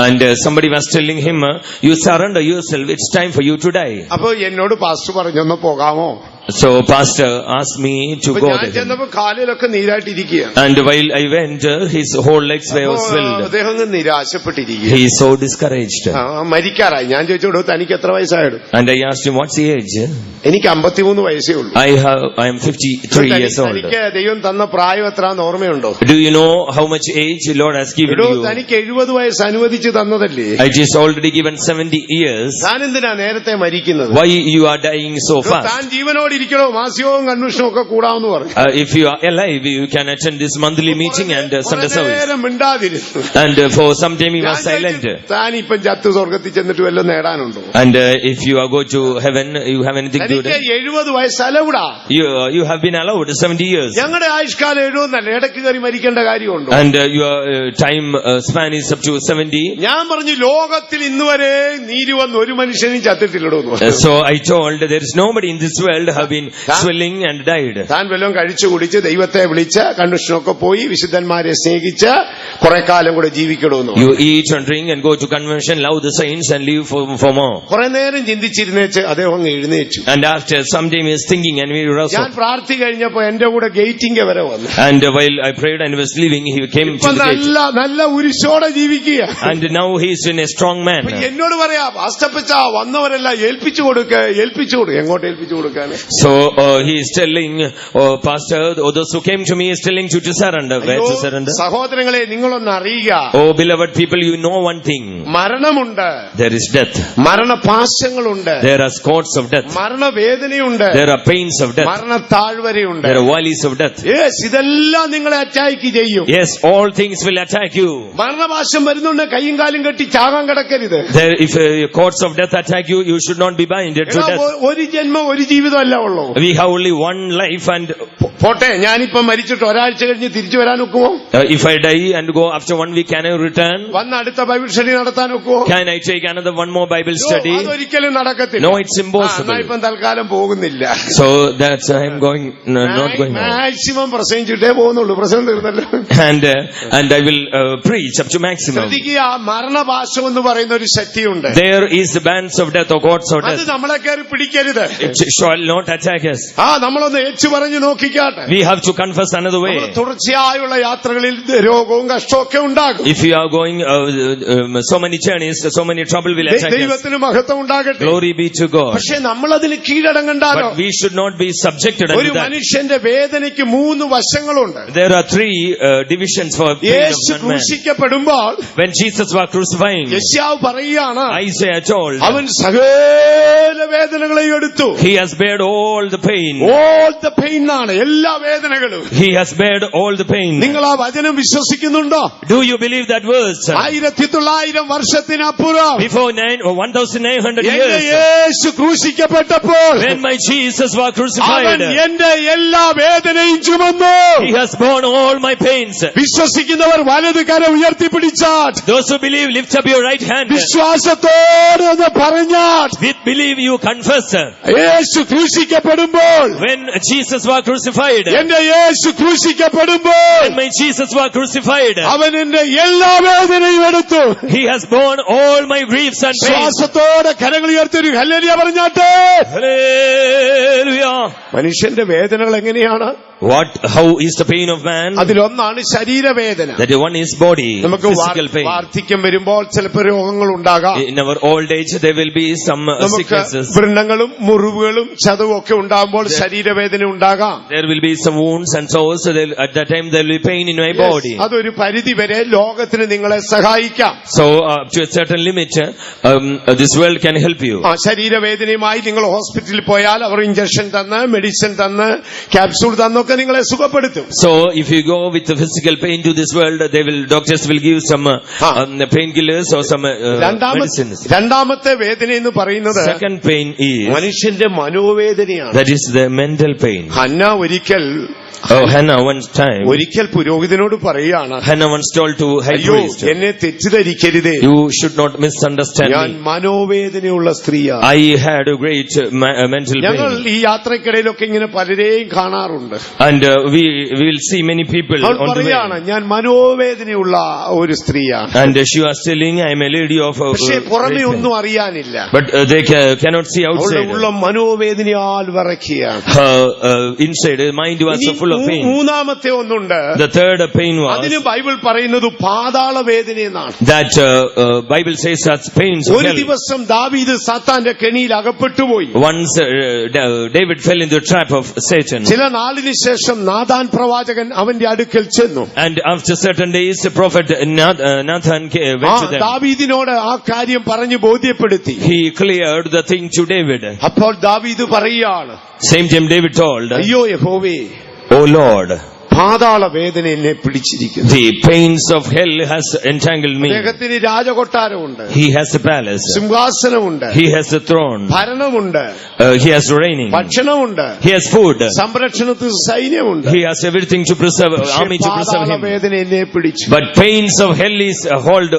And somebody was telling him, you surrender yourself, it's time for you to die. അപ്പൊ എന്നോട് pastor പറഞ്ഞൊന്ന് പോകാമോ? So pastor asked me to go there. ചെന്നപ്പോ കാലിലൊക്കെ നീരായിട്ടിരിക്കുകയാണ്. And while I went, his whole legs were swelled. അദ്ദേഹം നിരാശപ്പെട്ടിരിക്കുക. He is so discouraged. മരിക്കാറായി. ഞാൻ ചോദിച്ചോടോ തനിക്ക് എത്ര വയസ്സായിരുന്നു? And I asked him, what's the age? എനിക്ക് 53 വയസ്സേ ഉള്ളൂ. I am 53 years old. തനിക്ക് ദൈവം തന്ന പ്രായം എത്രയാണെന്ന് ഓർമ്മയുണ്ടോ? Do you know how much age the Lord has given you? തനിക്ക് 70 വയസ്സ് അനുവദിച്ച് തന്നതല്ലേ? It is already given 70 years. താൻ എന്തിനാ നേരത്തെ മരിക്കുന്നത്? Why you are dying so fast? താൻ ജീവനോട് ഇരിക്കണോ മാസ്യവും കൺവെൻഷനും ഒക്കെ കൂടാമെന്ന് പറഞ്ഞു. If you are alive, you can attend this monthly meeting and Sunday service. മിണ്ടാതിരുന്നു. And for some time he was silent. താൻ ഇപ്പം ചത്തു സ്വർഗത്തിൽ ചെന്നിട്ട് വല്ലതും നേടാനുണ്ടോ? And if you are go to heaven, you have anything to do? 70 വയസ്സല്ലൂടാ. You have been allowed 70 years. ഞങ്ങളുടെ ആയുഷ്കാലം 70 എന്നല്ല, ഇടയ്ക്ക് കയറി മരിക്കേണ്ട കാര്യമുണ്ടോ? And your time span is up to 70. ഞാൻ പറഞ്ഞു ലോകത്തിൽ ഇന്നുവരെ നീതി വന്ന് ഒരു മനുഷ്യനും ചത്തിട്ടില്ലടോ. So I told there is nobody in this world have been swelling and died. താൻ വല്ലതും കഴിച്ചു കുടിച്ച് ദൈവത്തെ വിളിച്ച് കൺവെൻഷനൊക്കെ പോയി വിശുദ്ധന്മാരെ സ്നേഹിച്ച് കുറെ കാലം കൂടെ ജീവിക്കണമെന്ന്. You eat and drink and go to convention, love the saints and live for more. കുറെ നേരം ചിന്തിച്ചിരുന്നേച്ച് അദ്ദേഹം അങ്ങ് എഴുന്നേറ്റു. And after some time he was thinking and we rose up. ഞാൻ പ്രാർത്ഥി കഴിഞ്ഞപ്പോ എന്റെ കൂടെ ഗേറ്റിംഗ് വരെ വന്നു. And while I prayed and was leaving, he came to the gate. നല്ല ഉരിശോടെ ജീവിക്കുക. And now he is in a strong man. എന്നോട് പറയാ പാസ്റ്റപ്പച്ച വന്നവരെല്ലാം ഏൽപ്പിച്ചു കൊടുക്ക. എങ്ങോട്ട് ഏൽപ്പിച്ചു കൊടുക്കാൻ? So he is telling, pastor, those who came to me is telling you to surrender. Where to surrender? സഹോദരങ്ങളെ നിങ്ങളൊന്ന് അറിയുക. Oh beloved people, you know one thing. മരണമുണ്ട്. There is death. മരണപാശങ്ങളുണ്ട്. There are scourges of death. മരണവേദനയുണ്ട്. There are pains of death. മരണത്താഴ്വരയുണ്ട്. There are valleys of death. Yes, ഇതെല്ലാം നിങ്ങളെ attack ചെയ്യും. Yes, all things will attack you. മരണപാശം വരുന്നുണ്ട്, കൈയും കാലും കെട്ടി ചാകാൻ കിടക്കരുത്. There, if cords of death attack you, you should not be binded to death. ഒരു ജന്മം ഒരു ജീവിതമല്ല ഉള്ളൂ. We have only one life and പോട്ടെ ഞാനിപ്പം മരിച്ചിട്ട് ഒരാഴ്ച കഴിഞ്ഞ് തിരിച്ചു വരാൻ ഒക്കുമോ? If I die and go after 1 week, can I return? വന്ന് അടുത്ത ബൈബിൾ സ്റ്റഡി നടത്താൻ ഒക്കുമോ? Can I take another one more Bible study? അതൊരിക്കലും നടക്കത്തില്ല. No, it's impossible. ഇപ്പം തൽക്കാലം പോകുന്നില്ല. So that's I am going, not going on. Maximum പ്രസംഗിച്ചിട്ടേ പോകുന്നുള്ളൂ. പ്രസംഗം തീർന്നല്ലോ. And I will preach up to maximum. ശ്രദ്ധിക്കുക, മരണപാശം എന്ന് പറയുന്ന ഒരു ശക്തിയുണ്ട്. There is the bands of death or cords of death. അത് നമ്മളെ കയറി പിടിക്കരുത്. It shall not attack us. നമ്മളൊന്ന് ഏറ്റു പറഞ്ഞു നോക്കിക്കാട്ടെ. We have to confess another way. തുടർച്ചയായുള്ള യാത്രകളിൽ രോഗവും കഷ്ടവും ഒക്കെ ഉണ്ടാകും. If you are going so many journeys, so many trouble will attack us. ദൈവത്തിന് മഹത്വം ഉണ്ടാകട്ടെ. Glory be to God. പക്ഷേ നമ്മൾ അതിന് കീഴടങ്ങണ്ടാലോ. But we should not be subjected to that. ഒരു മനുഷ്യന്റെ വേദനയ്ക്ക് 3 വശങ്ങളുണ്ട്. There are 3 divisions for pain of Yeshu man. ക്രൂശിക്കപ്പെടുമ്പോൾ When Jesus was crucifying, യെശയ്യാവ് പറയുകയാണ്, Isaiah told, അവൻ സകല വേദനകളെയും എടുത്തു. He has bared all the pain. All the pain ആണ്, എല്ലാ വേദനകളും. He has bared all the pain. നിങ്ങൾ ആ വചനം വിശ്വസിക്കുന്നുണ്ടോ? Do you believe that verse? 1900 വർഷത്തിനപ്പുറം Before 1900 years, Yeshu ക്രൂശിക്കപ്പെട്ടപ്പോൾ when my Jesus was crucified, അവൻ എന്റെ എല്ലാ വേദനയും ചുമന്നു. He has borne all my pains. വിശ്വസിക്കുന്നവർ വലത് കരം ഉയർത്തിപ്പിടിച്ചാൽ, Those who believe, lift up your right hand. വിശ്വാസത്തോടെ എന്ന് പറഞ്ഞാൽ, With believe you confess. Yeshu ക്രൂശിക്കപ്പെടുമ്പോൾ, When Jesus was crucified, എന്റെ യേശു ക്രൂശിക്കപ്പെടുമ്പോൾ, when my Jesus was crucified, അവൻ എന്റെ എല്ലാ വേദനയും എടുത്തു. He has borne all my griefs and pains. ശ്വാസത്തോടെ കരങ്ങൾ ഉയർത്തി ഹല്ലേലൂയ പറഞ്ഞാട്ടെ. Hallelujah. മനുഷ്യന്റെ വേദനകൾ എങ്ങനെയാണ്? How is the pain of man? അതിലൊന്നാണ് ശരീരവേദന. That one is body, physical pain. വാർദ്ധക്യം വരുമ്പോൾ ചിലപ്പോൾ രോഗങ്ങൾ ഉണ്ടാകാം. In our old age there will be some sicknesses. വ്രണങ്ങളും മുറിവുകളും ചതവും ഒക്കെ ഉണ്ടാകുമ്പോൾ ശരീരവേദന ഉണ്ടാകാം. There will be some wounds and sores, so at that time there will be pain in my body. അതൊരു പരിധി വരെ ലോകത്തിന് നിങ്ങളെ സഹായിക്കാം. So to a certain limit this world can help you. ശരീരവേദനയുമായി നിങ്ങൾ ഹോസ്പിറ്റലിൽ പോയാൽ അവർ ഇഞ്ചക്ഷൻ തന്ന് മെഡിസിൻ തന്ന് ക്യാപ്സൂൾ തന്നൊക്കെ നിങ്ങളെ സുഖപ്പെടുത്തും. So if you go with the physical pain to this world, doctors will give some painkillers or some medicines. രണ്ടാമത്തെ വേദന എന്ന് പറയുന്നത് second pain is മനുഷ്യന്റെ മനോവേദനയാണ്. that is the mental pain. Hannah ഒരിക്കൽ Hannah one time, ഒരിക്കൽ പുരോഹിതനോട് പറയുകയാണ്, Hannah once told to high priest, എന്നെ തെറ്റിദ്ധരിക്കരുതേ, you should not misunderstand ഞാൻ me. മനോവേദനയുള്ള സ്ത്രീയാണ്. I had a great mental ഞങ്ങൾ pain. ഈ യാത്രക്കിടയിലൊക്കെ ഇങ്ങനെ പലരെയും കാണാറുണ്ട്. And we will see many people on the way. ഞാൻ മനോവേദനയുള്ള ഒരു സ്ത്രീയാണ്. And she was telling, I am a lady of പക്ഷേ പുറമെ ഒന്നും അറിയാനില്ല. but they cannot see outside. ഉള്ള മനോവേദനയാൽ വിറയ്ക്കുകയാണ്. Inside her mind was full of pain. മൂന്നാമത്തെ ഒന്നുണ്ട്. The third pain was, അതിന് ബൈബിൾ പറയുന്നത് പാതാള വേദന എന്നാണ്. that Bible says such pains of ഒരു hell. ദിവസം ദാവീദ് സാത്താന്റെ കെണിയിൽ അകപ്പെട്ടുപോയി. Once David fell in the trap of Satan. ചില നാളിന് ശേഷം നാഥാൻ പ്രവാചകൻ അവന്റെ അടുക്കൽ ചെന്നു. And after certain days the prophet Nathan went to them. ദാവീദിനോട് ആ കാര്യം പറഞ്ഞു ബോധ്യപ്പെടുത്തി. He cleared the thing to David. അപ്പോൾ ദാവീദ് പറയുകയാണ്, Same time David told, അയ്യോ യഹോവേ, O Lord, പാതാള വേദന എന്നെ പിടിച്ചിരിക്കുന്നു. the pains of hell has entangled me. അദ്ദേഹത്തിന് രാജകൊട്ടാരമുണ്ട്, He has a palace, സിംഹാസനമുണ്ട്, he has a throne, ഭരണമുണ്ട്, he has reigning, ഭക്ഷണമുണ്ട്, he has food, സംരക്ഷണത്തിന് സൈന്യമുണ്ട്. he has everything to preserve, army to preserve him. വേദന എന്നെ പിടിച്ചു. But pains of hell is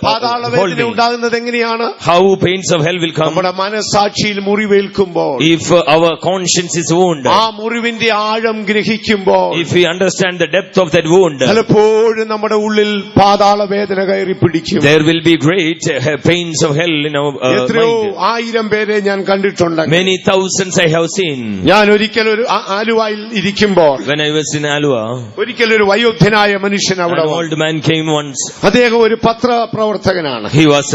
പാതാള വേദന ഉണ്ടാകുന്നത് എങ്ങനെയാണ്? How pains of hell will come? നമ്മുടെ മനസാക്ഷിയിൽ മുറിവേൽക്കുമ്പോൾ, if our conscience is wounded, ആ മുറിവിന്റെ ആഴം ഗ്രഹിക്കുമ്പോൾ, if we understand the depth of that wound, പലപ്പോഴും നമ്മുടെ ഉള്ളിൽ പാതാള വേദന കയറി പിടിക്കും. there will be great pains of hell in our എത്രയോ mind. 1000 പേരെ ഞാൻ കണ്ടിട്ടുണ്ട്. Many thousands I have seen. ഞാൻ ഒരിക്കൽ ഒരു ആലുവയിൽ ഇരിക്കുമ്പോൾ, when I was in Alua, ഒരിക്കൽ ഒരു വയോധനായ മനുഷ്യൻ അവിടെ an old man came once. അദ്ദേഹം ഒരു പത്രപ്രവർത്തകനാണ്. He was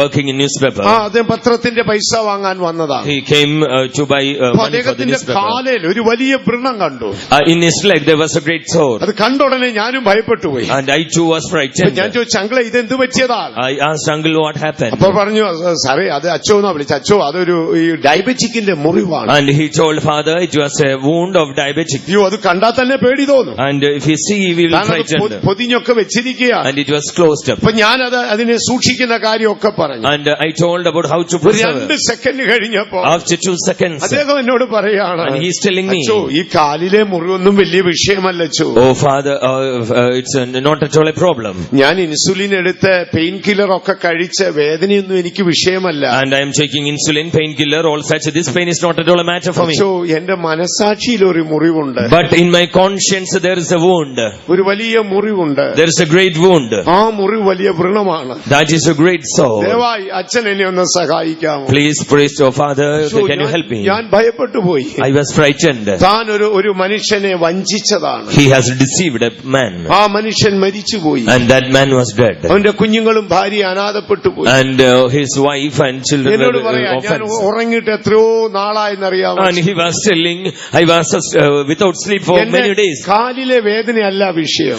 working in newspaper. അദ്ദേഹം പത്രത്തിന്റെ പൈസ വാങ്ങാൻ വന്നതാണ്. He came to buy money for the അദ്ദേഹത്തിന്റെ newspaper. കാലിൽ ഒരു വലിയ വ്രണം കണ്ടു. In his leg there was a great sore. അത് കണ്ട ഉടനെ ഞാനും ഭയപ്പെട്ടു പോയി. And I too was frightened. ഞാൻ ചോദിച്ചു, അങ്കിളെ ഇതെന്ത് പറ്റിയതാണ്? I asked uncle what happened. അപ്പോൾ പറഞ്ഞു, സാറേ അത് അച്ചോ എന്നാ വിളിച്ചു. അച്ചോ അതൊരു ഡയബറ്റിക്കിന്റെ മുറിവാണ്. And he told father it was a wound of diabetic. അയ്യോ, അത് കണ്ടാൽ തന്നെ പേടി തോന്നും. And if you see we will frightened. പൊതിഞ്ഞൊക്കെ വെച്ചിരിക്കുകയാണ്. And it was closed up. അപ്പൊ ഞാനത് അതിനെ സൂക്ഷിക്കുന്ന കാര്യമൊക്കെ പറഞ്ഞു. And I told about how to preserve. 2 second കഴിഞ്ഞപ്പോ after 2 seconds അദ്ദേഹം എന്നോട് പറയാണ്, and he is telling me, അച്ചോ ഈ കാലിലെ മുറിവൊന്നും വലിയ വിഷയമല്ല അച്ചോ. oh father, it's not at all a problem. ഞാൻ ഇൻസുലിൻ എടുത്ത് പെയിൻ കില്ലർ ഒക്കെ കഴിച്ച് വേദനയൊന്നും എനിക്ക് വിഷയമല്ല. And I am taking insulin, painkiller, all such. This pain is not at all a matter for me. അച്ചോ എന്റെ മനസാക്ഷിയിൽ ഒരു മുറിവുണ്ട്. But in my conscience there is a wound. ഒരു വലിയ മുറിവുണ്ട്. There is a great wound. ആ മുറിവ് വലിയ വ്രണമാണ്. That is a great sore. ദയവായി അച്ഛൻ എന്നെ ഒന്ന് സഹായിക്കാമോ? Please praise your father. Can you help me? ഞാൻ ഭയപ്പെട്ടു പോയി. I was frightened. താൻ ഒരു മനുഷ്യനെ വഞ്ചിച്ചതാണ്. He has deceived a man. ആ മനുഷ്യൻ മരിച്ചുപോയി. And that man was dead. അവന്റെ കുഞ്ഞുങ്ങളും ഭാര്യ അനാഥപ്പെട്ടു പോയി. And his wife and children എന്നോട് were പറയാ, ഞാൻ orphans. ഉറങ്ങിയിട്ട് എത്രയോ നാളായെന്നറിയാമോ? And he was telling, I was without sleep for many days. കാലിലെ വേദനയല്ല വിഷയം.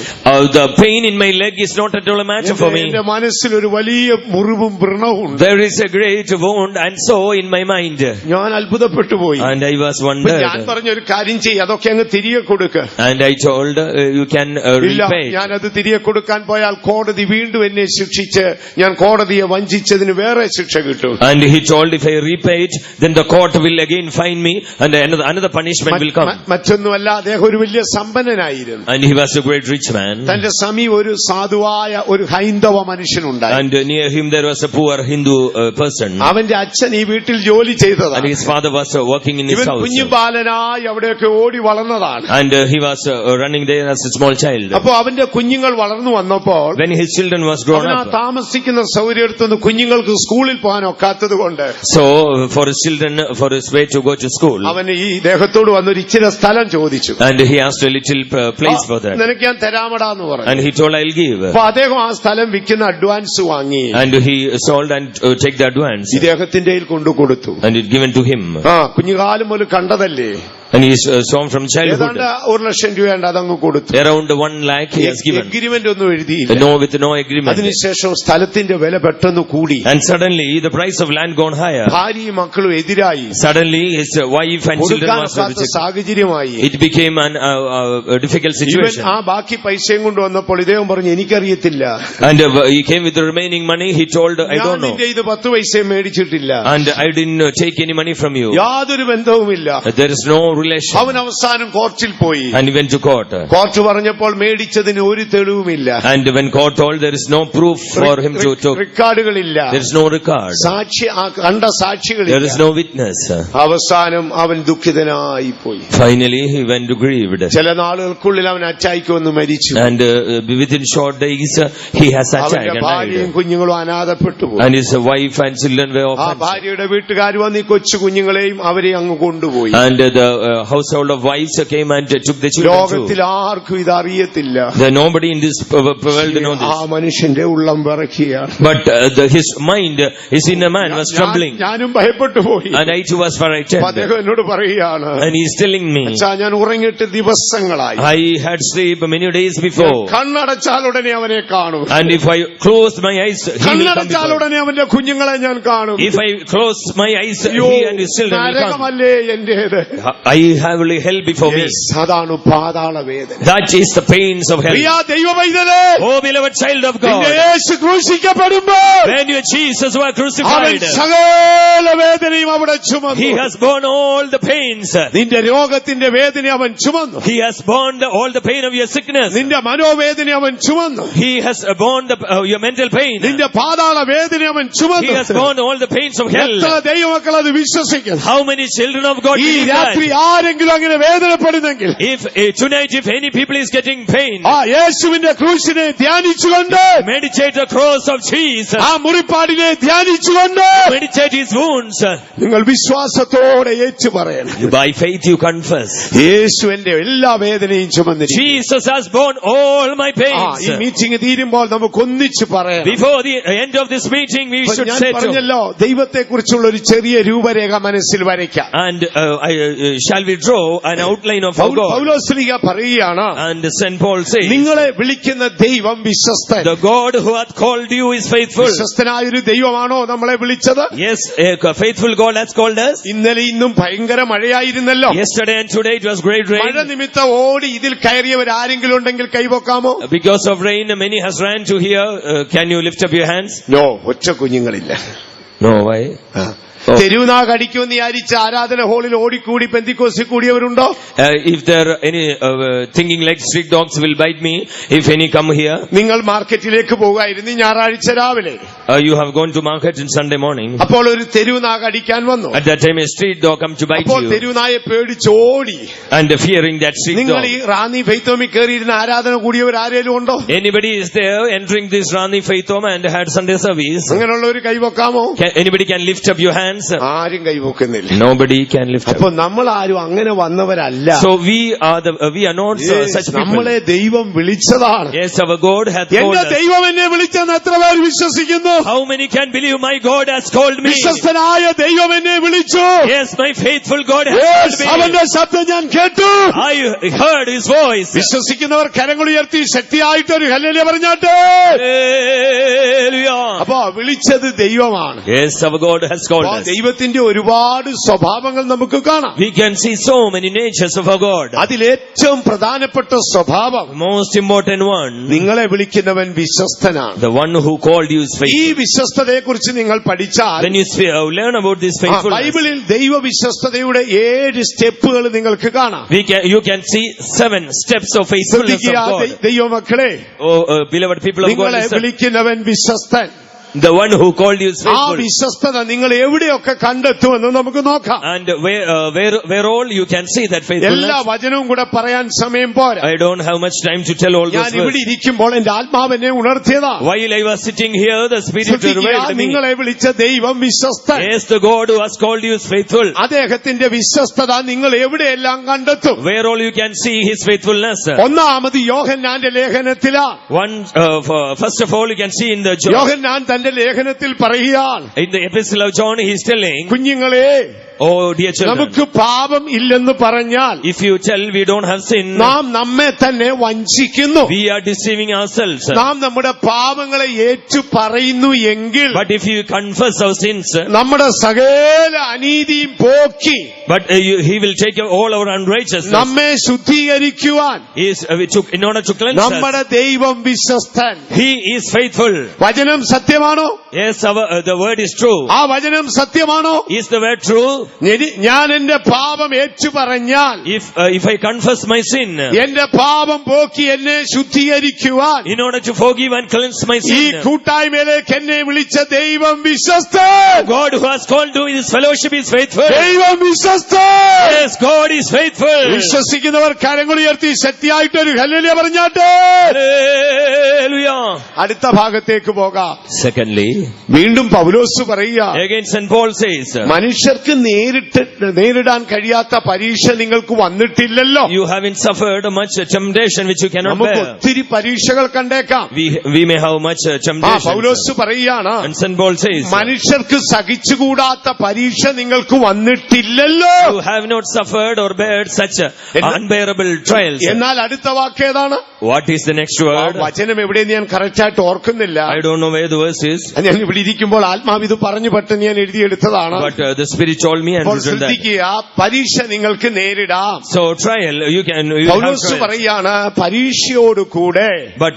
The pain in my leg is not at all a matter for me. എന്റെ മനസ്സിൽ ഒരു വലിയ മുറിവും വ്രണവും. There is a great wound and so in my mind. ഞാൻ അത്ഭുതപ്പെട്ടു പോയി. And I was wondered. ഞാൻ പറഞ്ഞ ഒരു കാര്യം ചെയ്യ്, അതൊക്കെ അങ്ങ് തിരികെ കൊടുക്ക. And I told you can repay. ഞാനത് തിരികെ കൊടുക്കാൻ പോയാൽ കോടതി വീണ്ടും എന്നെ ശിക്ഷിച്ച് ഞാൻ കോടതിയെ വഞ്ചിച്ചതിന് വേറെ ശിക്ഷ കിട്ടും. And he told if I repay it, then the court will again fine me and another punishment will come. മറ്റൊന്നുമല്ല, അദ്ദേഹം ഒരു വലിയ സമ്പന്നനായിരുന്നു. And he was a great rich man. തന്റെ സമീപം ഒരു സാധുവായ ഒരു ഹൈന്ദവ മനുഷ്യനുണ്ടായി. And near him there was a poor Hindu person. അവന്റെ അച്ഛൻ ഈ വീട്ടിൽ ജോലി ചെയ്തതാണ്. And his father was working in his house. കുഞ്ഞു ബാലനായി അവിടെയൊക്കെ ഓടി വളർന്നതാണ്. And he was running there as a small child. അപ്പോ അവന്റെ കുഞ്ഞുങ്ങൾ വളർന്നു വന്നപ്പോൾ When his children was grown up, താമസിക്കുന്ന സൗകര്യത്തുനിന്ന് കുഞ്ഞുങ്ങൾക്ക് സ്കൂളിൽ പോകാൻ ഒക്കാത്തത് കൊണ്ട് so for his children, for his way to go to school, അവൻ ഈ ദേഹത്തോട് വന്നൊരു ഇച്ചിരി സ്ഥലം ചോദിച്ചു. and he asked a little place for that. നിനക്ക് ഞാൻ തരാമടാന്ന് പറഞ്ഞു. And he told, I'll give. അപ്പൊ അദ്ദേഹം ആ സ്ഥലം വിൽക്കുന്ന അഡ്വാൻസ് വാങ്ങി. And he sold and take the advance. ഇദ്ദേഹത്തിന്റെ കയ്യിൽ കൊണ്ടു കൊടുത്തു. And it given to him. കുഞ്ഞുകാലം മുതൽ കണ്ടതല്ലേ. And he saw him from childhood. 1,00,000 രൂപയുണ്ട്, അതങ്ങ് കൊടുത്തു. Around 1 lakh he has given. Agreement ഒന്നും എഴുതിയില്ല. No, with no agreement. അതിനുശേഷം സ്ഥലത്തിന്റെ വില പെട്ടെന്ന് കൂടി. And suddenly the price of land gone higher. ഭാര്യയും മക്കളും എതിരായി. Suddenly his wife and children was rejected. സാഹചര്യമായി. It became a difficult situation. ആ ബാക്കി പൈസയും കൊണ്ട് വന്നപ്പോൾ ഇദ്ദേഹം പറഞ്ഞു എനിക്കറിയത്തില്ല. And he came with the remaining money. He told, I don't know. ഞാൻ ഇത് 10 പൈസയും മേടിച്ചിട്ടില്ല. And I didn't take any money from you. യാതൊരു ബന്ധവുമില്ല. There is no relation. അവൻ അവസാനം കോർട്ടിൽ പോയി. And he went to court. Court പറഞ്ഞപ്പോൾ മേടിച്ചതിന് ഒരു തെളിവുമില്ല. And when court told, there is no proof for him to talk. റെക്കോർഡുകളില്ല. There is no record. സാക്ഷി കണ്ട സാക്ഷികളില്ല. There is no witness. അവസാനം അവൻ ദുഃഖിതനായി പോയി. Finally he went to grieve. ചില നാളുകൾക്കുള്ളിൽ അവൻ അറ്റാക്ക് വന്ന് മരിച്ചു. And within short days he has attacked and ഭാര്യയും died. കുഞ്ഞുങ്ങളും അനാഥപ്പെട്ടു പോയി. And his wife and children were ആ orphans. ഭാര്യയുടെ വീട്ടുകാർ വന്ന് ഈ കൊച്ചു കുഞ്ഞുങ്ങളെയും അവരെ അങ്ങ് കൊണ്ടുപോയി. And the household of wives came and took the children ലോകത്തിൽ ആർക്കും ഇത് അറിയത്തില്ല. Nobody in this world knows ആ this. മനുഷ്യന്റെ ഉള്ളം വിറയ്ക്കുകയാണ്. But his mind, his inner man was trembling. ഞാനും ഭയപ്പെട്ടു പോയി. And I too was frightened. അദ്ദേഹം എന്നോട് പറയുകയാണ്, And he is telling me, ഞാൻ ഉറങ്ങിയിട്ട് ദിവസങ്ങളായി. I had sleep many days before. കണ്ണടച്ചാൽ ഉടനെ അവനെ കാണും. And if I close my eyes, he will come കണ്ണടച്ചാൽ before. ഉടനെ അവന്റെ കുഞ്ഞുങ്ങളെ ഞാൻ കാണും. If I close my eyes, he and his children will come. നരകമല്ലേ എന്റേത്. I have only hell before me. അതാണ് പാതാള വേദന. That is the pains of hell. Priya ദൈവവൈതലേ, Oh beloved child of God, Yeshu ക്രൂശിക്കപ്പെടുമ്പോൾ when your Jesus was crucified, സകല വേദനയും അവിടെ ചുമന്നു. he has borne all the pains. നിന്റെ രോഗത്തിന്റെ വേദന അവൻ ചുമന്നു. He has borne all the pain of your sickness. നിന്റെ മനോവേദന അവൻ ചുമന്നു. He has borne your mental pain. നിന്റെ പാതാള വേദന അവൻ He ചുമന്നു. has borne all the pains of hell. എത്ര ദൈവമക്കൾ അത് വിശ്വസിക്കുന്നു? How many children of God ഈ believe രാത്രി that? ആരെങ്കിലും അങ്ങനെ വേദനപ്പെടുന്നെങ്കിൽ If tonight, if any people is getting pain, ആ യേശുവിന്റെ ക്രൂശിനെ ധ്യാനിച്ചുകൊണ്ട്, meditate the cross of Jesus. ആ മുറിപ്പാടിനെ ധ്യാനിച്ചുകൊണ്ട് Meditate his wounds. നിങ്ങൾ വിശ്വാസത്തോടെ ഏറ്റു പറയണം, By faith you confess, യേശു എന്റെ എല്ലാ വേദനയും ചുമന്നിരിക്കുന്നു. Jesus has borne all my ഈ pains. മീറ്റിംഗ് തീരുമ്പോൾ നമുക്ക് ഒന്നിച്ച് പറയാം. Before the end of this meeting, we should ഞാൻ say to, പറഞ്ഞല്ലോ, ദൈവത്തെ കുറിച്ചുള്ള ഒരു ചെറിയ രൂപരേഖ മനസ്സിൽ വരയ്ക്കാം. and shall we draw an outline of our God? Paulose Sleeha പറയുകയാണ്, And St. Paul says, നിങ്ങളെ വിളിക്കുന്ന ദൈവം വിശ്വസ്തൻ. the God who hath called you is faithful. വിശ്വസ്തനായൊരു ദൈവമാണോ നമ്മളെ വിളിച്ചത്? Yes, a faithful God has called us. ഇന്നലെ ഇന്നും ഭയങ്കര മഴയായിരുന്നല്ലോ. Yesterday and today it was great മഴ rain. നിമിത്തം ഓടി ഇതിൽ കയറിയവർ ആരെങ്കിലും ഉണ്ടെങ്കിൽ കൈവക്കാമോ? Because of rain, many has ran to here. Can you lift up your hands? No, ഒറ്റ കുഞ്ഞുങ്ങളില്ല. No, why? തെരുവുനാ കടിക്കുമെന്ന് വിചാരിച്ച് ആരാധന ഹാളിൽ ഓടിക്കൂടി പെന്തിക്കോസിൽ കൂടിയവരുണ്ടോ? If there are any thinking like street dogs will bite me, if any come here. നിങ്ങൾ മാർക്കറ്റിലേക്ക് പോകുമായിരുന്നു ഞായറാഴ്ച രാവിലെ. You have gone to market on Sunday morning. അപ്പോൾ ഒരു തെരുവുനാ കടിക്കാൻ വന്നു. At that time a street dog come to bite അപ്പോൾ you. തെരുവുനായെ പേടിച്ചോടി. And fearing that street നിങ്ങൾ dog. ഈ റാന്നി ഫെയ്ത്തോമി കയറിയിരുന്ന ആരാധന കൂടിയവർ ആരേലും ഉണ്ടോ? Anybody is there entering this Rani Faith Home and had Sunday service? അങ്ങനെയുള്ള ഒരു കൈവക്കാമോ? Anybody can lift up your hands? ആരും കൈവക്കുന്നില്ല. Nobody can lift up. അപ്പൊ നമ്മൾ ആരും അങ്ങനെ വന്നവരല്ല. So we are not such people. നമ്മളെ ദൈവം വിളിച്ചതാണ്. Yes, our God hath called എന്റെ us. ദൈവം എന്നെ വിളിച്ചെന്ന് എത്ര പേർ വിശ്വസിക്കുന്നു? How many can believe my God has called me? വിശ്വസ്തനായ ദൈവം എന്നെ വിളിച്ചു. Yes, my faithful God has called me. അവന്റെ ശബ്ദം ഞാൻ കേട്ടു. I heard his voice. വിശ്വസിക്കുന്നവർ കരങ്ങൾ ഉയർത്തി ശക്തിയായിട്ടൊരു ഹല്ലേലൂയ പറഞ്ഞാട്ടെ. Hallelujah. അപ്പൊ വിളിച്ചത് ദൈവമാണ്. Yes, our God has called us. ദൈവത്തിന്റെ ഒരുപാട് സ്വഭാവങ്ങൾ നമുക്ക് കാണാം. We can see so many natures of our God. അതിലേറ്റവും പ്രധാനപ്പെട്ട സ്വഭാവം, Most important one, നിങ്ങളെ വിളിക്കുന്നവൻ വിശ്വസ്തനാണ്. the one who called you is ഈ faithful. വിശ്വസ്തതയെ കുറിച്ച് നിങ്ങൾ പഠിച്ചാൽ, When you learn about this faithfulness, ബൈബിളിൽ ദൈവവിശ്വസ്തതയുടെ 7 സ്റ്റെപ്പുകൾ നിങ്ങൾക്ക് കാണാം. you can see 7 steps of faithfulness of God. ദൈവമക്കളെ, Oh, beloved people of God, നിങ്ങളെ listen. വിളിക്കുന്നവൻ വിശ്വസ്തൻ. The one who called you is ആ faithful. വിശ്വസ്തത നിങ്ങൾ എവിടെയൊക്കെ കണ്ടെത്തുമെന്ന് നമുക്ക് നോക്കാം. And where all you can see that faithfulness. എല്ലാ വചനവും കൂടെ പറയാൻ സമയം പോരാ. I don't have much time to tell all ഞാൻ those ഇവിടെ words. ഇരിക്കുമ്പോൾ എന്റെ ആത്മാവിനെ ഉണർത്തിയതാ. While I was sitting here, the Spirit revealed to me. നിങ്ങളെ വിളിച്ച ദൈവം വിശ്വസ്തൻ. Yes, the God who has called you is faithful. അദ്ദേഹത്തിന്റെ വിശ്വസ്തത നിങ്ങൾ എവിടെയെല്ലാം കണ്ടെത്തും. Where all you can see His faithfulness. ഒന്നാമത് യോഹന്നാന്റെ ലേഖനത്തിലാ. First of all, you can see in the John. യോഹന്നാൻ തന്റെ ലേഖനത്തിൽ പറയുകയാണ്. In the epistle of John, he is telling, കുഞ്ഞുങ്ങളെ, oh dear children, നമുക്ക് പാപം ഇല്ലെന്ന് പറഞ്ഞാൽ if you tell we don't have sin, നാം നമ്മെ തന്നെ വഞ്ചിക്കുന്നു. we are deceiving ourselves. നാം നമ്മുടെ പാപങ്ങളെ ഏറ്റു പറയുന്നു എങ്കിൽ, But if you confess our sins, നമ്മുടെ സകല അനീതിയും പോക്കി but He will take all our unrighteousness. നമ്മെ ശുദ്ധീകരിക്കുവാൻ In order to cleanse നമ്മുടെ us, ദൈവം വിശ്വസ്തൻ. He is faithful. വചനം സത്യമാണോ? Yes, the word is true. ആ വചനം സത്യമാണോ? Is the word true? ഞാൻ എന്റെ പാപം ഏറ്റു പറഞ്ഞാൽ, If I confess my sin, എന്റെ പാപം പോക്കി എന്നെ ശുദ്ധീകരിക്കുവാൻ in order to forgive and cleanse my ഈ sin, കൂട്ടായ്മയിലേക്ക് എന്നെ വിളിച്ച ദൈവം വിശ്വസ്തൻ. God who has called to His fellowship is faithful. ദൈവം വിശ്വസ്തൻ. Yes, God is faithful. വിശ്വസിക്കുന്നവർ കരങ്ങൾ ഉയർത്തി ശക്തിയായിട്ടൊരു ഹല്ലേലൂയ പറഞ്ഞാട്ടെ. Hallelujah. അടുത്ത ഭാഗത്തേക്ക് പോകാം. Secondly, വീണ്ടും പൗലോസ് പറയുക, again St. Paul says, മനുഷ്യർക്ക് നേരിടാൻ കഴിയാത്ത പരീക്ഷ നിങ്ങൾക്ക് വന്നിട്ടില്ലല്ലോ. you haven't suffered much temptation which you cannot നമുക്ക് bear. ഒത്തിരി പരീക്ഷകൾ കണ്ടേക്കാം. We may have much temptation. പൗലോസ് പറയുകയാണ്, And St. Paul says, മനുഷ്യർക്ക് സഹിച്ചുകൂടാത്ത പരീക്ഷ നിങ്ങൾക്ക് വന്നിട്ടില്ലല്ലോ. you have not suffered or bared such unbearable trials. എന്നാൽ അടുത്ത വാക്ക് ഏതാണ്? What is the next word? വചനം എവിടെയെന്ന് ഞാൻ കറക്റ്റായിട്ട് ഓർക്കുന്നില്ല. I don't know where the verse is. ഞാൻ ഇവിടെ ഇരിക്കുമ്പോൾ ആത്മാവ് ഇത് പറഞ്ഞു പെട്ടെന്ന് ഞാൻ എഴുതിയെടുത്തതാണ്. But the Spirit told me and written that. ശ്രദ്ധിക്കുക, പരീക്ഷ നിങ്ങൾക്ക് നേരിടാം. So trial, you have Paulose trials. പറയാണ്, പരീക്ഷയോട് കൂടെ, But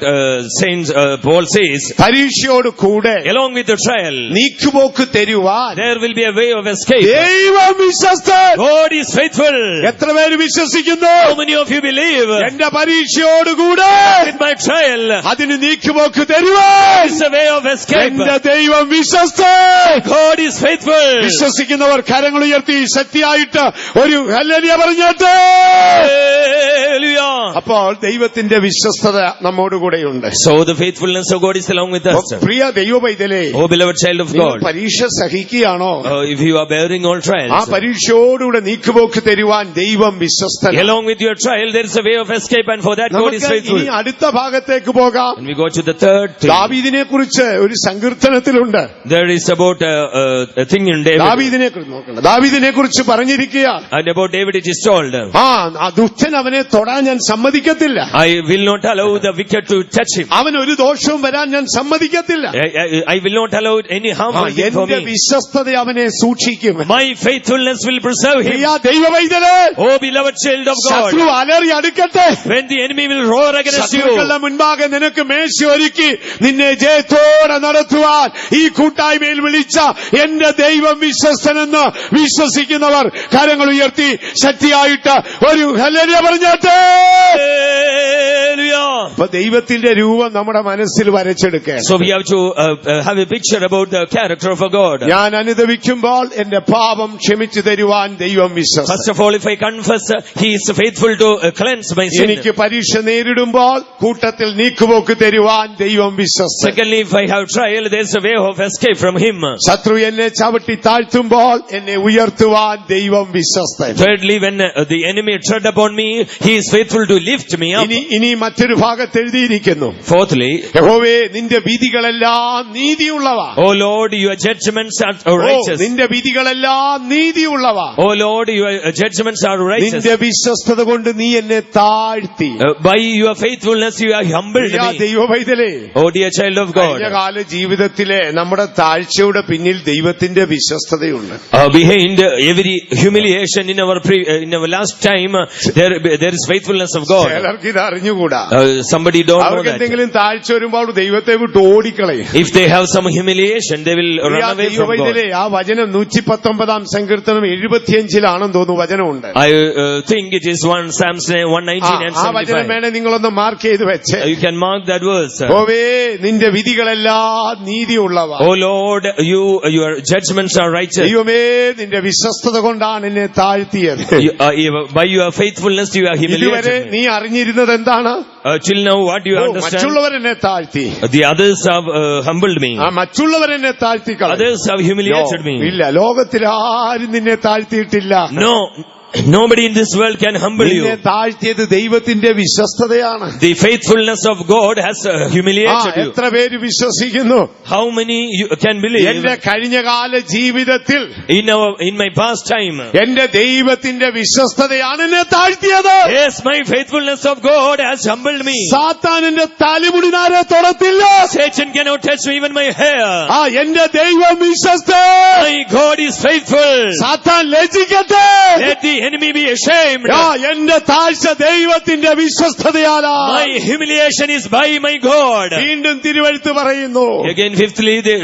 Saint Paul says, പരീക്ഷയോട് കൂടെ along with the trial, നീക്കുപോക്ക് തരുവാൻ there will be a way of escape. ദൈവം വിശ്വസ്തൻ. God is faithful. എത്ര പേര് വിശ്വസിക്കുന്നു? How many of you believe? എന്റെ പരീക്ഷയോട് കൂടെ In my trial, അതിന് നീക്കുപോക്ക് തരുവാൻ is a way of escape. എന്റെ ദൈവം വിശ്വസ്തൻ. God is faithful. വിശ്വസിക്കുന്നവർ കരങ്ങൾ ഉയർത്തി ശക്തിയായിട്ട് ഒരു ഹല്ലേലൂയ പറഞ്ഞാട്ടെ. Hallelujah. അപ്പോൾ ദൈവത്തിന്റെ വിശ്വസ്തത നമ്മോടുകൂടെയുണ്ട്. So the faithfulness of God is along with us. Priya ദൈവപൈതലേ, Oh beloved child of നിങ്ങൾ God, പരീക്ഷ സഹിക്കുകയാണോ? if you are bearing all ആ trials, പരീക്ഷയോടുകൂടെ നീക്കുപോക്ക് തരുവാൻ ദൈവം വിശ്വസ്തൻ. along with your trial there is a way of escape, and for that God is നമുക്ക് faithful. ഇനി അടുത്ത ഭാഗത്തേക്ക് പോകാം. And we go to the third thing. ദാവീദിനെ കുറിച്ച് ഒരു സങ്കീർത്തനത്തിലുണ്ട്. There is about a thing in David. ദാവീദിനെ കുറിച്ച് നോക്കണം. ദാവീദിനെ കുറിച്ച് പറഞ്ഞിരിക്കുക, And about David it is told, ആ ദുഷ്ടൻ അവനെ തൊടാൻ ഞാൻ സമ്മതിക്കത്തില്ല. I will not allow the wicked to touch him. അവൻ ഒരു ദോഷവും വരാൻ ഞാൻ സമ്മതിക്കത്തില്ല. I will not allow any harm for എന്റെ me. വിശ്വസ്തത അവനെ സൂക്ഷിക്കും. My faithfulness will preserve him. Priya ദൈവവൈതലേ, Oh beloved child of God, ശത്രു അലറി അടുക്കട്ടെ. when the enemy will roar against you, ശത്രുക്കളുടെ മുൻപാകെ നിനക്ക് മേശ ഒരുക്കി നിന്നെ ജയത്തോടെ നടത്തുവാൻ ഈ കൂട്ടായ്മയിൽ വിളിച്ച എന്റെ ദൈവം വിശ്വസ്തനെന്ന് വിശ്വസിക്കുന്നവർ കരങ്ങൾ ഉയർത്തി ശക്തിയായിട്ട് ഒരു ഹല്ലേലൂയ പറഞ്ഞാട്ടെ. അപ്പൊ ദൈവത്തിന്റെ രൂപം നമ്മുടെ മനസ്സിൽ വരച്ചെടുക്കുക. So we have to have a picture about the character of a God. ഞാൻ അനുദപിക്കുമ്പോൾ എന്റെ പാപം ക്ഷമിച്ചു തരുവാൻ ദൈവം വിശ്വസ്തൻ. First of all, if I confess, He is faithful to cleanse my sin. എനിക്ക് പരീക്ഷ നേരിടുമ്പോൾ കൂട്ടത്തിൽ നീക്കുപോക്ക് തരുവാൻ ദൈവം വിശ്വസ്തൻ. Secondly, if I have trial, there is a way of escape from Him. ശത്രു എന്നെ ചവിട്ടി താഴ്ത്തുമ്പോൾ എന്നെ ഉയർത്തുവാൻ ദൈവം വിശ്വസ്തൻ. Thirdly, when the enemy tread upon me, He is faithful to lift me up. ഇനി മറ്റൊരു ഭാഗത്ത് എഴുതിയിരിക്കുന്നു, Fourthly, യഹോവേ നിന്റെ വിധികളെല്ലാം നീതിയുള്ളവ. O Lord, your judgments are righteous. നിന്റെ വിധികളെല്ലാം നീതിയുള്ളവ. O Lord, your judgments are righteous. നിന്റെ വിശ്വസ്തത കൊണ്ട് നീ എന്നെ താഴ്ത്തി. By your faithfulness you have humbled me. ദൈവവൈതലേ, Oh dear child of God, കാല ജീവിതത്തിലെ നമ്മുടെ താഴ്ചയുടെ പിന്നിൽ ദൈവത്തിന്റെ വിശ്വസ്തതയുണ്ട്. behind every humiliation in our last time, there is faithfulness of God. ചിലർക്ക് ഇത് അറിഞ്ഞുകൂടാ. somebody don't know അവർക്ക് that. എന്തെങ്കിലും താഴ്ച വരുമ്പോൾ ദൈവത്തെ വിട്ട് ഓടിക്കളയും. If they have some humiliation, they will run away from God. ആ വചനം 119 സങ്കീർത്തനം 75 തോന്നുന്നു വചനമുണ്ട്. I think it is Psalms 119 and 75. ആ വചനം വേണേ നിങ്ങളൊന്ന് മാർക്ക് ചെയ്ത് വെച്ച്. You can mark that verse. ഓവേ നിന്റെ വിധികളെല്ലാം നീതിയുള്ളവ. Oh Lord, your judgments are righteous. ദൈവമേ നിന്റെ വിശ്വസ്തത കൊണ്ടാണ് എന്നെ താഴ്ത്തിയത്. By your faithfulness you are humiliated. ഇതുവരെ നീ അറിഞ്ഞിരുന്നത് എന്താണ്? Till now what do you understand? മറ്റുള്ളവരെന്നെ താഴ്ത്തി. The others have humbled me. മറ്റുള്ളവരെന്നെ താഴ്ത്തി. Others have humiliated me. ഇല്ല, ലോകത്തിൽ ആരും നിന്നെ താഴ്ത്തിയിട്ടില്ല. No, nobody in this world can humble you. നിന്നെ താഴ്ത്തിയത് ദൈവത്തിന്റെ വിശ്വസ്തതയാണ്. The faithfulness of God has humiliated you. എത്ര പേര് വിശ്വസിക്കുന്നു? How many you can believe? എന്റെ കഴിഞ്ഞകാല ജീവിതത്തിൽ in my past time, എന്റെ ദൈവത്തിന്റെ വിശ്വസ്തതയാണ് എന്നെ താഴ്ത്തിയത്. Yes, my faithfulness of God has humbled me. സാത്താൻ എന്റെ തലമുടി നാരെ തൊടത്തില്ല. Satan cannot touch even my hair. എന്റെ ദൈവം വിശ്വസ്തൻ. My God is faithful. സാത്താൻ ലജ്ജിക്കട്ടെ. Let the enemy be ashamed. എന്റെ താഴ്ച ദൈവത്തിന്റെ വിശ്വസ്തതയാലാണ്. My humiliation is by my God. വീണ്ടും തിരുവെഴുത്ത് പറയുന്നു. Again, fifthly, the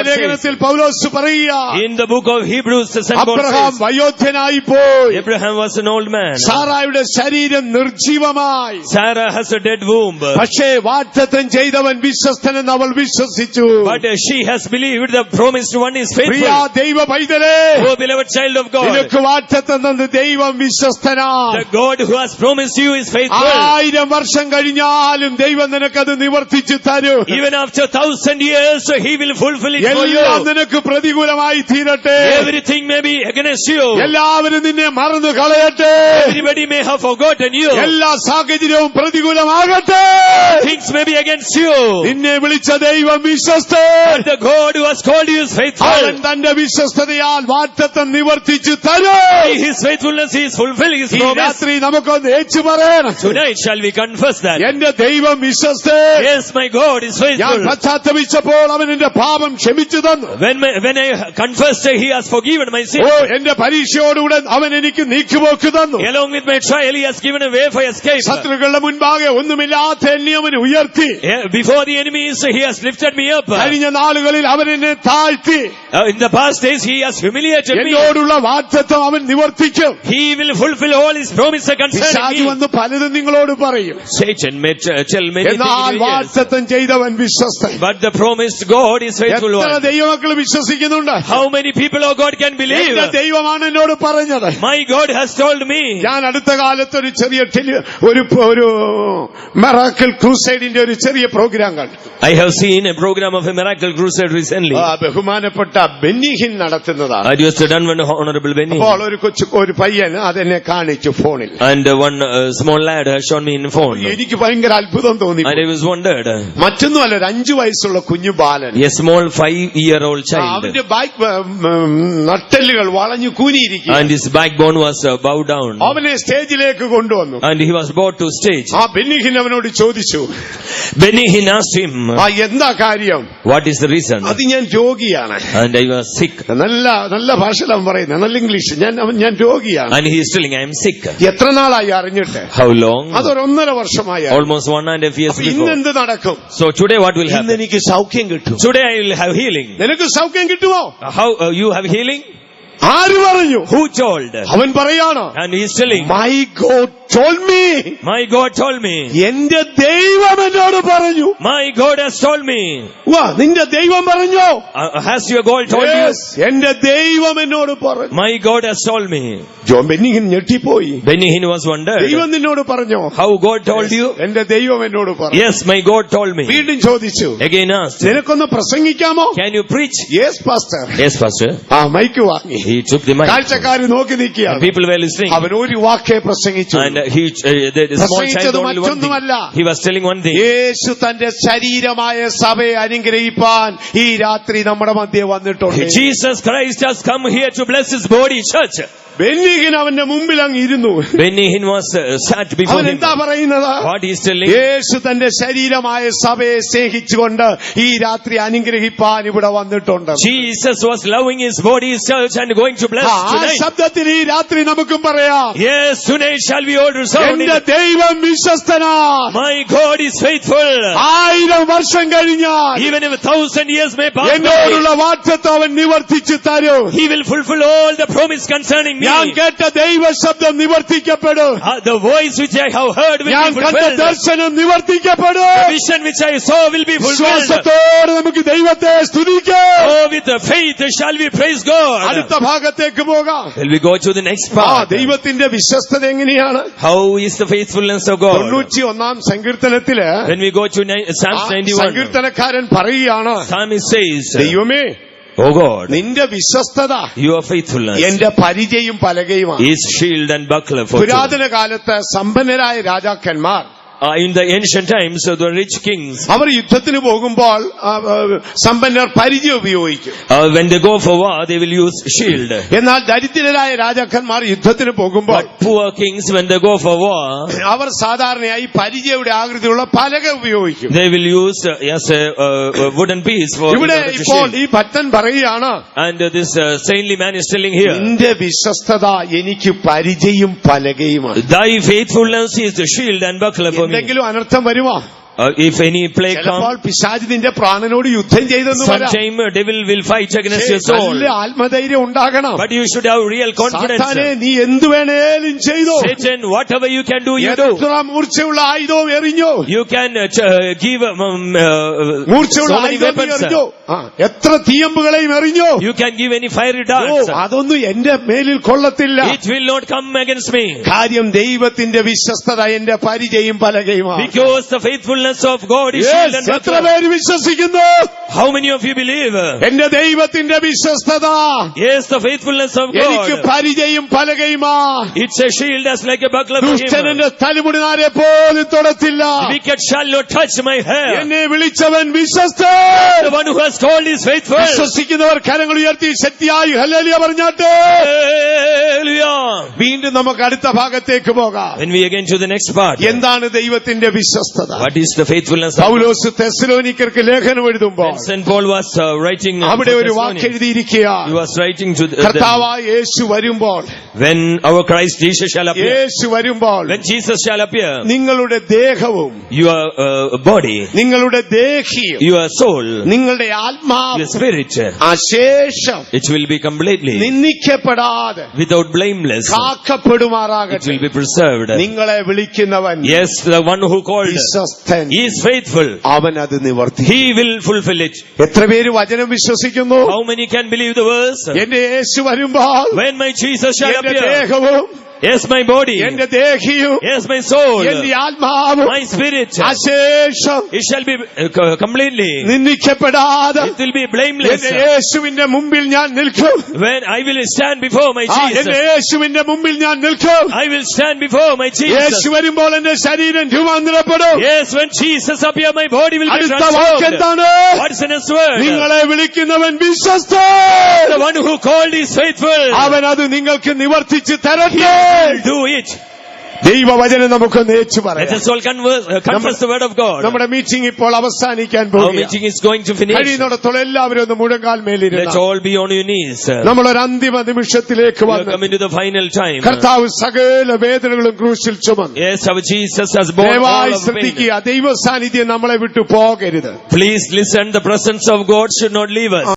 ലേഖനത്തിൽ പൗലോസ് പറയുക, in the book of Hebrews, the St. Paul Abraham says, വയോധ്യനായി പോയി. Abraham was an old man. സാറായുടെ ശരീരം നിർജീവമായി. Sarah has a dead womb. പക്ഷേ വാഗ്ദത്തം ചെയ്തവൻ വിശ്വസ്തനെന്ന് അവൾ വിശ്വസിച്ചു. But she has believed the promised one is faithful. പ്രിയ ദൈവ പൈതലേ, Oh beloved child of God, നിനക്ക് വാഗ്ദത്തം തന്ന ദൈവം വിശ്വസ്തനാണ്. the God who has promised you is faithful. 1000 വർഷം കഴിഞ്ഞാലും ദൈവം നിനക്കത് നിവർത്തിച്ചു തരും. Even after 1000 years, he will fulfill it for you. എല്ലാം നിനക്ക് പ്രതികൂലമായി തീരട്ടെ. Everything may be against you. എല്ലാവരും നിന്നെ മറന്നു കളയട്ടെ. Everybody may have forgotten you. എല്ലാ സാഹചര്യവും പ്രതികൂലമാകട്ടെ. Things may be against you. നിന്നെ വിളിച്ച ദൈവം വിശ്വസ്തൻ. But the God who has called you is faithful. അവൻ തന്റെ വിശ്വസ്തതയാൽ വാഗ്ദത്തം നിവർത്തിച്ചു തരും. His faithfulness is fulfilling his ഈ promise. രാത്രി നമുക്കൊന്ന് ഏറ്റു പറയണം. Tonight shall we confess that? എന്റെ ദൈവം വിശ്വസ്തൻ. Yes, my God is ഞാൻ faithful. പശ്ചാത്തപിച്ചപ്പോൾ അവൻ എന്റെ പാപം ക്ഷമിച്ചു തന്നു. When I confessed, he has forgiven my sin. എന്റെ പരീക്ഷയോടുകൂടെ അവൻ എനിക്ക് നീക്കുപോക്ക് തന്നു. Along with my trial, he has given a way for escape. ശത്രുക്കളുടെ മുൻപാകെ ഒന്നുമില്ലാത്ത എന്നെ അവൻ ഉയർത്തി. Before the enemies, he has lifted me up. കഴിഞ്ഞ നാളുകളിൽ അവൻ എന്നെ താഴ്ത്തി. In the past days, he has humiliated me. എന്നോടുള്ള വാഗ്ദത്തം അവൻ നിവർത്തിക്കും. He will fulfill all his promises concerning പിശാച് me. വന്ന് പലതും നിങ്ങളോട് പറയും. Satan may tell many എന്നാൽ things. വാഗ്ദത്തം ചെയ്തവൻ വിശ്വസ്തൻ. But the promised God is faithful എത്ര one. ദൈവമക്കൾ വിശ്വസിക്കുന്നുണ്ട്? How many people of God can believe? എന്റെ ദൈവമാണ് എന്നോട് പറഞ്ഞത്. My God has told me. ഞാൻ അടുത്ത കാലത്ത് ഒരു ചെറിയ ഒരു മിറാക്കിൾ ക്രൂസൈഡിന്റെ ഒരു ചെറിയ പ്രോഗ്രാം കണ്ടു. I have seen a program of a miracle crusade recently. ബഹുമാനപ്പെട്ട ബെന്നിഹിൻ നടത്തുന്നതാണ്. It was done by Honorable Benny. അപ്പോൾ ഒരു പയ്യൻ അതെന്നെ കാണിച്ചു ഫോണിൽ. And one small lad has shown me in phone. എനിക്ക് ഭയങ്കര അത്ഭുതം തോന്നി. And I was wondered. മറ്റൊന്നുമല്ല, ഒരു 5 വയസ്സുള്ള കുഞ്ഞു ബാലൻ. A small 5-year-old child. അവന്റെ നട്ടെല്ലുകൾ വളഞ്ഞു കൂനിയിരിക്കുക. And his backbone was bowed down. അവനെ സ്റ്റേജിലേക്ക് കൊണ്ടുവന്നു. And he was brought to stage. ബെന്നിഹിൻ അവനോട് ചോദിച്ചു. Benny asked him, എന്താ കാര്യം? what is the reason? അത് ഞാൻ രോഗിയാണ്. And I was sick. നല്ല ഭാഷയിലാണ് പറയുന്നത്, നല്ല ഇംഗ്ലീഷ്. ഞാൻ രോഗിയാണ്. And he is telling, I am sick. എത്ര നാളായി അറിഞ്ഞിട്ട്? How long? അതൊരു 1.5 വർഷമായി. Almost 1.5 years before. ഇന്നെന്ത് നടക്കും? So today what will happen? ഇന്ന് എനിക്ക് സൗഖ്യം കിട്ടും. Today I will have healing. നിനക്ക് സൗഖ്യം കിട്ടുമോ? How you have healing? ആര് പറഞ്ഞു? Who told? അവൻ പറയാണ്, And he is telling, My God told me. My God told me. എന്റെ ദൈവം എന്നോട് പറഞ്ഞു. My God has told me. നിന്റെ ദൈവം പറഞ്ഞോ? Has your God told you? എന്റെ ദൈവം എന്നോട് പറഞ്ഞു. My God has told me. John Benny Hinn ഞെട്ടിപ്പോയി. Benny was wondered. ദൈവം നിന്നോട് പറഞ്ഞോ? How God told you? എന്റെ ദൈവം എന്നോട് പറഞ്ഞു. Yes, my God told me. വീണ്ടും ചോദിച്ചു. Again asked, നിനക്കൊന്ന് പ്രസംഗിക്കാമോ? Can you preach? Yes, pastor. Yes, pastor. Mic വാങ്ങി. He took the mic. കാഴ്ചക്കാര് നോക്കി നിൽക്കുകയാണ്. People were listening. അവൻ ഒരു വാക്കേ പ്രസംഗിച്ചു. And the small child only one thing. He was telling one thing. യേശു തന്റെ ശരീരമായ സഭയെ അനുഗ്രഹിപ്പാൻ ഈ രാത്രി നമ്മുടെ മധ്യേ വന്നിട്ടുണ്ട്. Jesus Christ has come here to bless his body church. ബെന്നിഹിൻ അവന്റെ മുമ്പിൽ അങ്ങ് ഇരുന്നു. Benny was sat before അവൻ him. എന്താ പറയുന്നത്? What he is telling? യേശു തന്റെ ശരീരമായ സഭയെ സ്നേഹിച്ചുകൊണ്ട് ഈ രാത്രി അനുഗ്രഹിപ്പാൻ ഇവിടെ വന്നിട്ടുണ്ട്. Jesus was loving his body, his church, and going to bless ആ tonight. ശബ്ദത്തിൽ ഈ രാത്രി നമുക്കും പറയാം, Yes, tonight shall we all resound. എന്റെ ദൈവം വിശ്വസ്തനാ. My God is faithful. 1000 വർഷം കഴിഞ്ഞാൽ Even if 1000 years may pass by, എന്നോടുള്ള വാഗ്ദത്തം അവൻ നിവർത്തിച്ചു തരും. he will fulfill all the promise concerning me. ഞാൻ കേട്ട ദൈവ ശബ്ദം നിവർത്തിക്കപ്പെടും. The voice which I have heard will ഞാൻ be കണ്ട fulfilled. ദർശനം നിവർത്തിക്കപ്പെടും. The vision which I saw will be fulfilled. വിശ്വാസത്തോടെ നമുക്ക് ദൈവത്തെ സ്തുതിക്കാം. Oh, with the faith shall we praise God. അടുത്ത ഭാഗത്തേക്ക് പോകാം. Will we go to the next ആ part? ദൈവത്തിന്റെ വിശ്വസ്തത എങ്ങനെയാണ്? How is the faithfulness of God? 91 സങ്കീർത്തനത്തില് When we go to Psalms 91, സങ്കീർത്തനക്കാരൻ പറയുകയാണ്, Psalmist says, ദൈവമേ Oh God, നിന്റെ വിശ്വസ്തത your faithfulness എന്റെ പരിചയും പലകയുമാണ്. is shield and buckler for me. പുരാതന കാലത്ത് സമ്പന്നരായ രാജാക്കന്മാർ In the ancient times, the rich kings, അവർ യുദ്ധത്തിന് പോകുമ്പോൾ സമ്പന്നർ പരിചയം ഉപയോഗിക്കും. when they go for war, they will use shield. എന്നാൽ ദരിദ്രരായ രാജാക്കന്മാർ യുദ്ധത്തിന് പോകുമ്പോൾ But poor kings, when they go for war, അവർ സാധാരണയായി പരിചയുടെ ആകൃതിയുള്ള പലക ഉപയോഗിക്കും. they will use as a wooden piece for ഇവിടെ to ഇപ്പോൾ shield. ഈ ഭക്തൻ പറയുകയാണ്, And this saintly man is telling here, നിന്റെ വിശ്വസ്തത എനിക്ക് പരിചയും പലകയുമാണ്. thy faithfulness is the shield and buckler for me. എന്തെങ്കിലും അനർത്ഥം വരുമോ? If any plague ചിലപ്പോൾ comes, പിശാച് നിന്റെ പ്രാണനോട് യുദ്ധം ചെയ്തെന്ന് വരാം. sometime devil will fight against your soul. നല്ല ആത്മധൈര്യം ഉണ്ടാകണം. But you should have real confidence. സാത്താനെ നീ എന്ത് വേണേലും ചെയ്തോ. Satan, whatever you can do, you do. എത്ര മൂർച്ചയുള്ള ആയുധവും എറിഞ്ഞോ. You can give മൂർച്ചയുള്ള so many ആയുധം weapons. എറിഞ്ഞോ. എത്ര തീയമ്പുകളെയും എറിഞ്ഞോ. You can give any fiery darts. അതൊന്നും എന്റെ മേലിൽ കൊള്ളത്തില്ല. It will not come against me. കാര്യം ദൈവത്തിന്റെ വിശ്വസ്തത എന്റെ പരിചയും പലകയുമാണ്. Because the faithfulness of God is shield and എത്ര buckler. പേര് വിശ്വസിക്കുന്നു? How many of you believe? എന്റെ ദൈവത്തിന്റെ വിശ്വസ്തത Yes, the faithfulness of എനിക്ക് God. പരിചയും പലകയുമാ. It's a shield as like a buckler for him. ദുഷ്ടന്റെ തലമുടിനാരെ പോലും തൊടത്തില്ല. The wicked shall not touch my hair. എന്നെ വിളിച്ചവൻ വിശ്വസ്തൻ. The one who has called is faithful. വിശ്വസിക്കുന്നവർ കരങ്ങൾ ഉയർത്തി ശക്തിയായി ഹല്ലേലൂയ പറഞ്ഞാട്ട് Hallelujah. വീണ്ടും നമുക്ക് അടുത്ത ഭാഗത്തേക്ക് പോകാം. When we again to the next part, എന്താണ് ദൈവത്തിന്റെ വിശ്വസ്തത? what is the faithfulness of God? പൗലോസ് തെസ്സലോനിക്കർക്ക് ലേഖനം എഴുതുമ്പോൾ When St. Paul was writing, അവിടെ ഒരു for വാക്ക് Thessalonians, എഴുതിയിരിക്കുകയാണ്. he was writing to കർത്താവായ യേശു വരുമ്പോൾ, when our Christ Jesus shall appear, യേശു വരുമ്പോൾ when Jesus shall appear, നിങ്ങളുടെ ദേഹവും your body, നിങ്ങളുടെ ദേഹിയും your soul, നിങ്ങളുടെ your ആത്മാവും spirit, അശേഷം it will be completely നിന്ദിക്കപ്പെടാതെ without blameless. It കാക്കപ്പെടുമാറാകട്ടെ. will be preserved. നിങ്ങളെ വിളിക്കുന്നവൻ Yes, the one who called വിശ്വസ്തൻ, he is faithful. അവൻ അത് നിവർത്തി. He will fulfill it. എത്ര പേര് വചനം വിശ്വസിക്കുന്നു? How many can believe the verse? എന്റെ യേശു വരുമ്പോൾ When my Jesus shall എന്റെ appear, ദേഹവും yes, my body, എന്റെ ദേഹിയും yes, my soul, എന്റെ ആത്മാവും my spirit, അശേഷം it shall be completely, നിന്ദിക്കപ്പെടാതെ it will be blameless. എന്റെ യേശുവിന്റെ മുമ്പിൽ ഞാൻ നിൽക്കും. When I will stand before my എന്റെ Jesus, യേശുവിന്റെ മുമ്പിൽ ഞാൻ നിൽക്കും. I will stand before my Jesus. യേശു വരുമ്പോൾ എന്റെ ശരീരം രൂപാന്തരപ്പെടും. Yes, when Jesus appear, my body will be അടുത്ത transformed. വാക്കെന്താണ്? What is the next word? നിങ്ങളെ വിളിക്കുന്നവൻ വിശ്വസ്തൻ, The one who called is faithful. അവൻ അത് നിങ്ങൾക്ക് നിവർത്തിച്ച് തരട്ടെ. Do it. ദൈവവചനം നമുക്ക് നേച്ചു Let പറയാം. us all confess the word of God. നമ്മുടെ മീറ്റിംഗ് ഇപ്പോൾ അവസാനിക്കാൻ Our പോകുന്നു. meeting is going to finish. കഴിയുന്നിടത്തോളം എല്ലാവരും ഒന്ന് മുഴങ്കാൽ Let മേലിരുന്നു all be on your knees. നമ്മളൊരു അന്തിമ നിമിഷത്തിലേക്ക് We are വന്നു. coming to the final time. കർത്താവ് സകല വേദനകളും ക്രൂശിൽ ചുമന്നു. Yes, our Jesus has borne all ദയവായി of pain. ശ്രദ്ധിക്കുക, ദൈവ സാന്നിധ്യം നമ്മളെ വിട്ടു പോകരുത്. Please listen, the presence of God should not leave us.